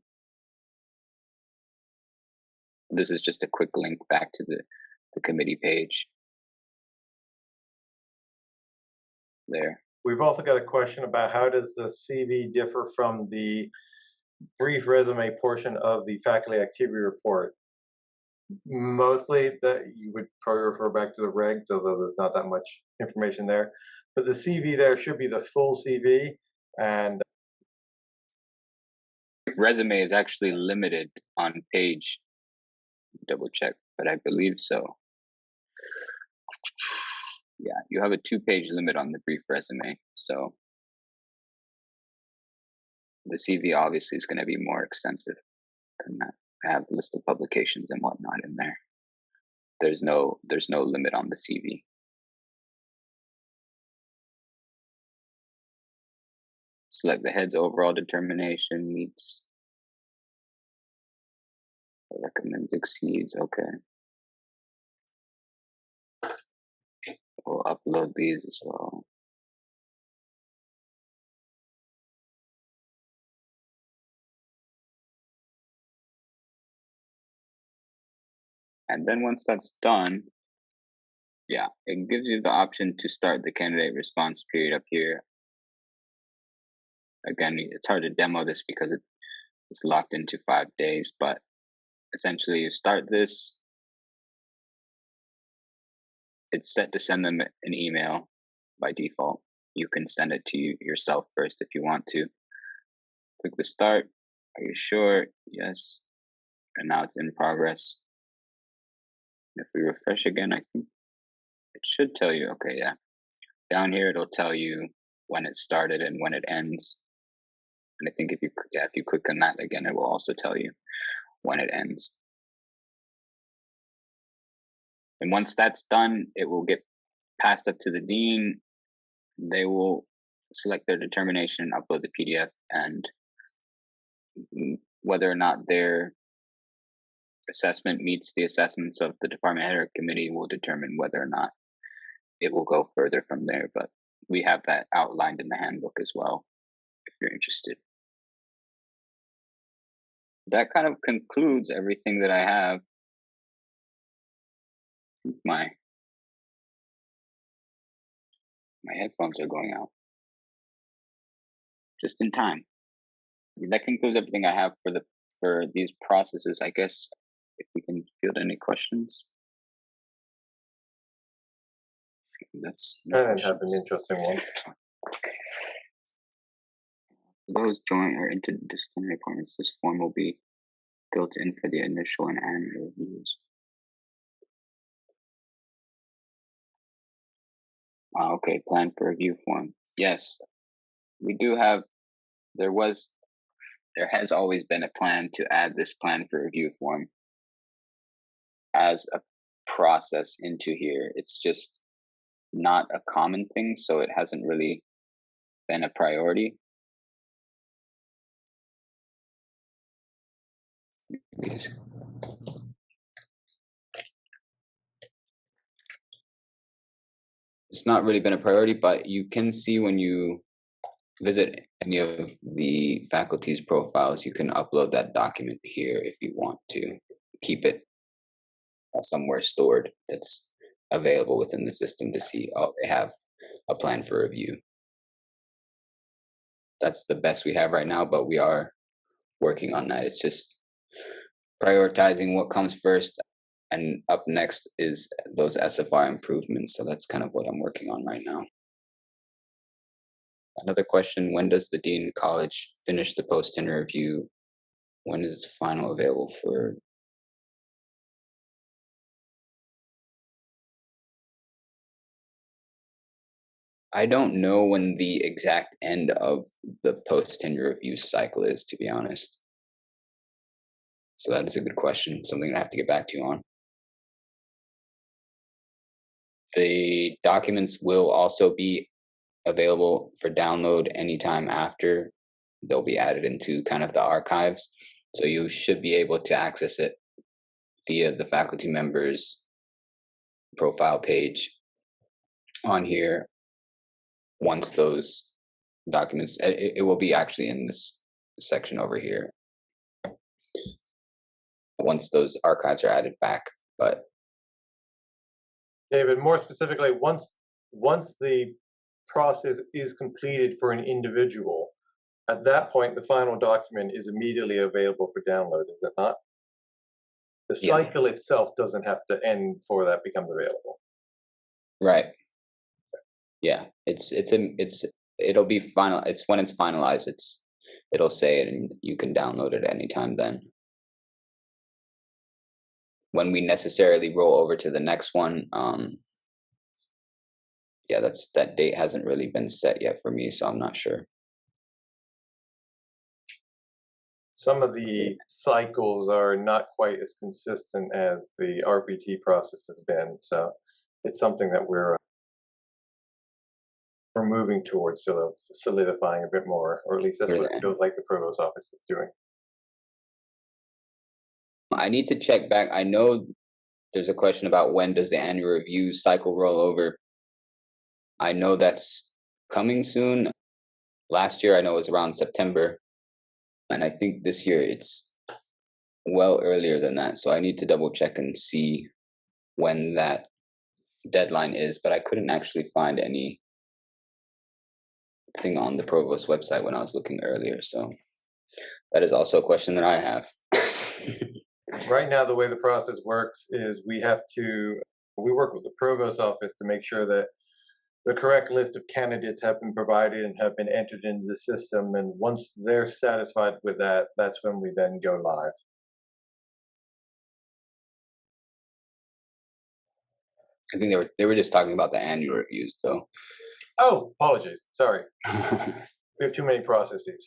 This is just a quick link back to the committee page. There. We've also got a question about how does the CV differ from the brief resume portion of the faculty activity report? Mostly that you would probably refer back to the regs, although there's not that much information there. But the CV there should be the full CV, and resume is actually limited on page, double check, but I believe so. Yeah, you have a 2-page limit on the brief resume. So the CV obviously is going to be more extensive than that. I have a list of publications and whatnot in there. There's no limit on the CV. Select the head's overall determination meets, recommends exceeds. Okay. We'll upload these as well. And then once that's done, yeah, it gives you the option to start the candidate response period up here. Again, it's hard to demo this because it's locked into 5 days, but essentially you start this. It's set to send them an email by default. You can send it to yourself first if you want to. Click the start. Are you sure? Yes. And now it's in progress. If we refresh again, I think it should tell you, okay, yeah. Down here, it'll tell you when it started and when it ends. And I think if you click on that again, it will also tell you when it ends. And once that's done, it will get passed up to the dean. They will select their determination, upload the PDF, and whether or not their assessment meets the assessments of the department head or committee will determine whether or not it will go further from there. But we have that outlined in the handbook as well, if you're interested. That kind of concludes everything that I have. My headphones are going out just in time. That concludes everything I have for these processes. I guess if we can field any questions. That's I didn't have an interesting one. For those joint or interdisciplinary appointments, this form will be built in for the initial and annual reviews. Okay, plan for review form. Yes, we do have. There has always been a plan to add this plan for review form as a process into here. It's just not a common thing, so it hasn't really been a priority. Yes. it's not really been a priority, but you can see when you visit any of the faculty's profiles, you can upload that document here if you want to keep it somewhere stored that's available within the system to see, oh, they have a plan for review. That's the best we have right now, but we are working on that. It's just prioritizing what comes first, and up next is those SFR improvements. So that's kind of what I'm working on right now. Another question: when does the Dean College finish the post-tenure review? When is final available for? I don't know when the exact end of the post-tenure review cycle is, to be honest. So that is a good question, something I have to get back to you on. The documents will also be available for download anytime after. They'll be added into kind of the archives. So you should be able to access it via the faculty members profile page on here once those documents, it will be actually in this section over here once those archives are added back. But David, more specifically, once the process is completed for an individual, at that point, the final document is immediately available for download, is it not? The yeah, cycle itself doesn't have to end before that becomes available. right. Yeah, it'll be final. It's when it's finalized. It'll say it, and you can download it anytime. Then, when we necessarily roll over to the next one, yeah, that date hasn't really been set yet for me, so I'm not sure. Some of the cycles are not quite as consistent as the RPT process has been, so it's something that we're moving towards sort of solidifying a bit more, or at least that's what it feels like the provost office is doing. I need to check back. I know there's a question about when does the annual review cycle roll over. I know that's coming soon. Last year, I know it was around September, and I think this year it's well earlier than that. So I need to double check and see when that deadline is, but I couldn't actually find anything on the provost website when I was looking earlier. So that is also a question that I have. Right now, the way the process works is we work with the provost office to make sure that the correct list of candidates have been provided and have been entered into the system. And once they're satisfied with that, that's when we then go live. I think they were just talking about the annual reviews, though. Oh, apologies. Sorry. We have too many processes.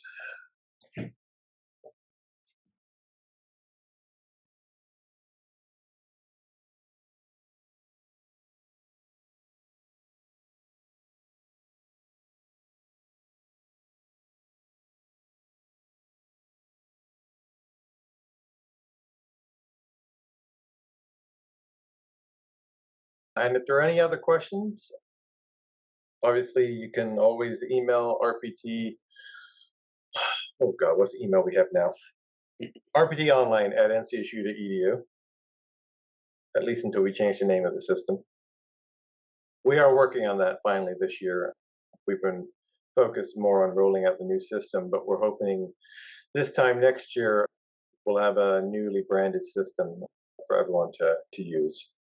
And if there are any other questions, obviously you can always email RPT. Oh God, what's the email we have now? rptonline@ncsu.edu, at least until we change the name of the system. We are working on that finally this year. We've been focused more on rolling out the new system, but we're hoping this time next year we'll have a newly branded system for everyone to use.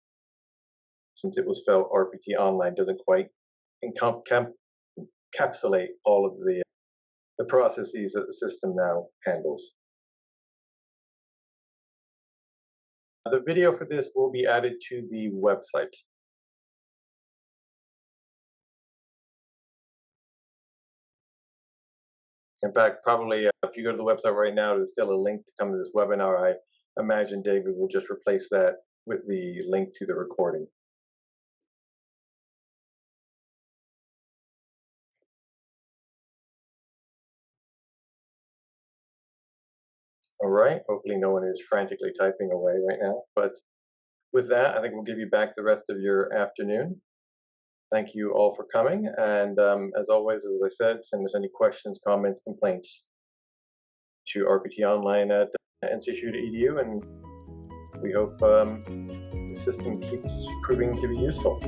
Since it was felt RPT Online doesn't quite encapsulate all of the processes that the system now handles. The video for this will be added to the website. In fact, probably if you go to the website right now, there's still a link to come to this webinar. I imagine David will just replace that with the link to the recording. All right, hopefully no one is frantically typing away right now, but with that, I think we'll give you back the rest of your afternoon. Thank you all for coming, and as always, as I said, send us any questions, comments, complaints to rptonline@ncsu.edu, and we hope the system keeps proving to be useful.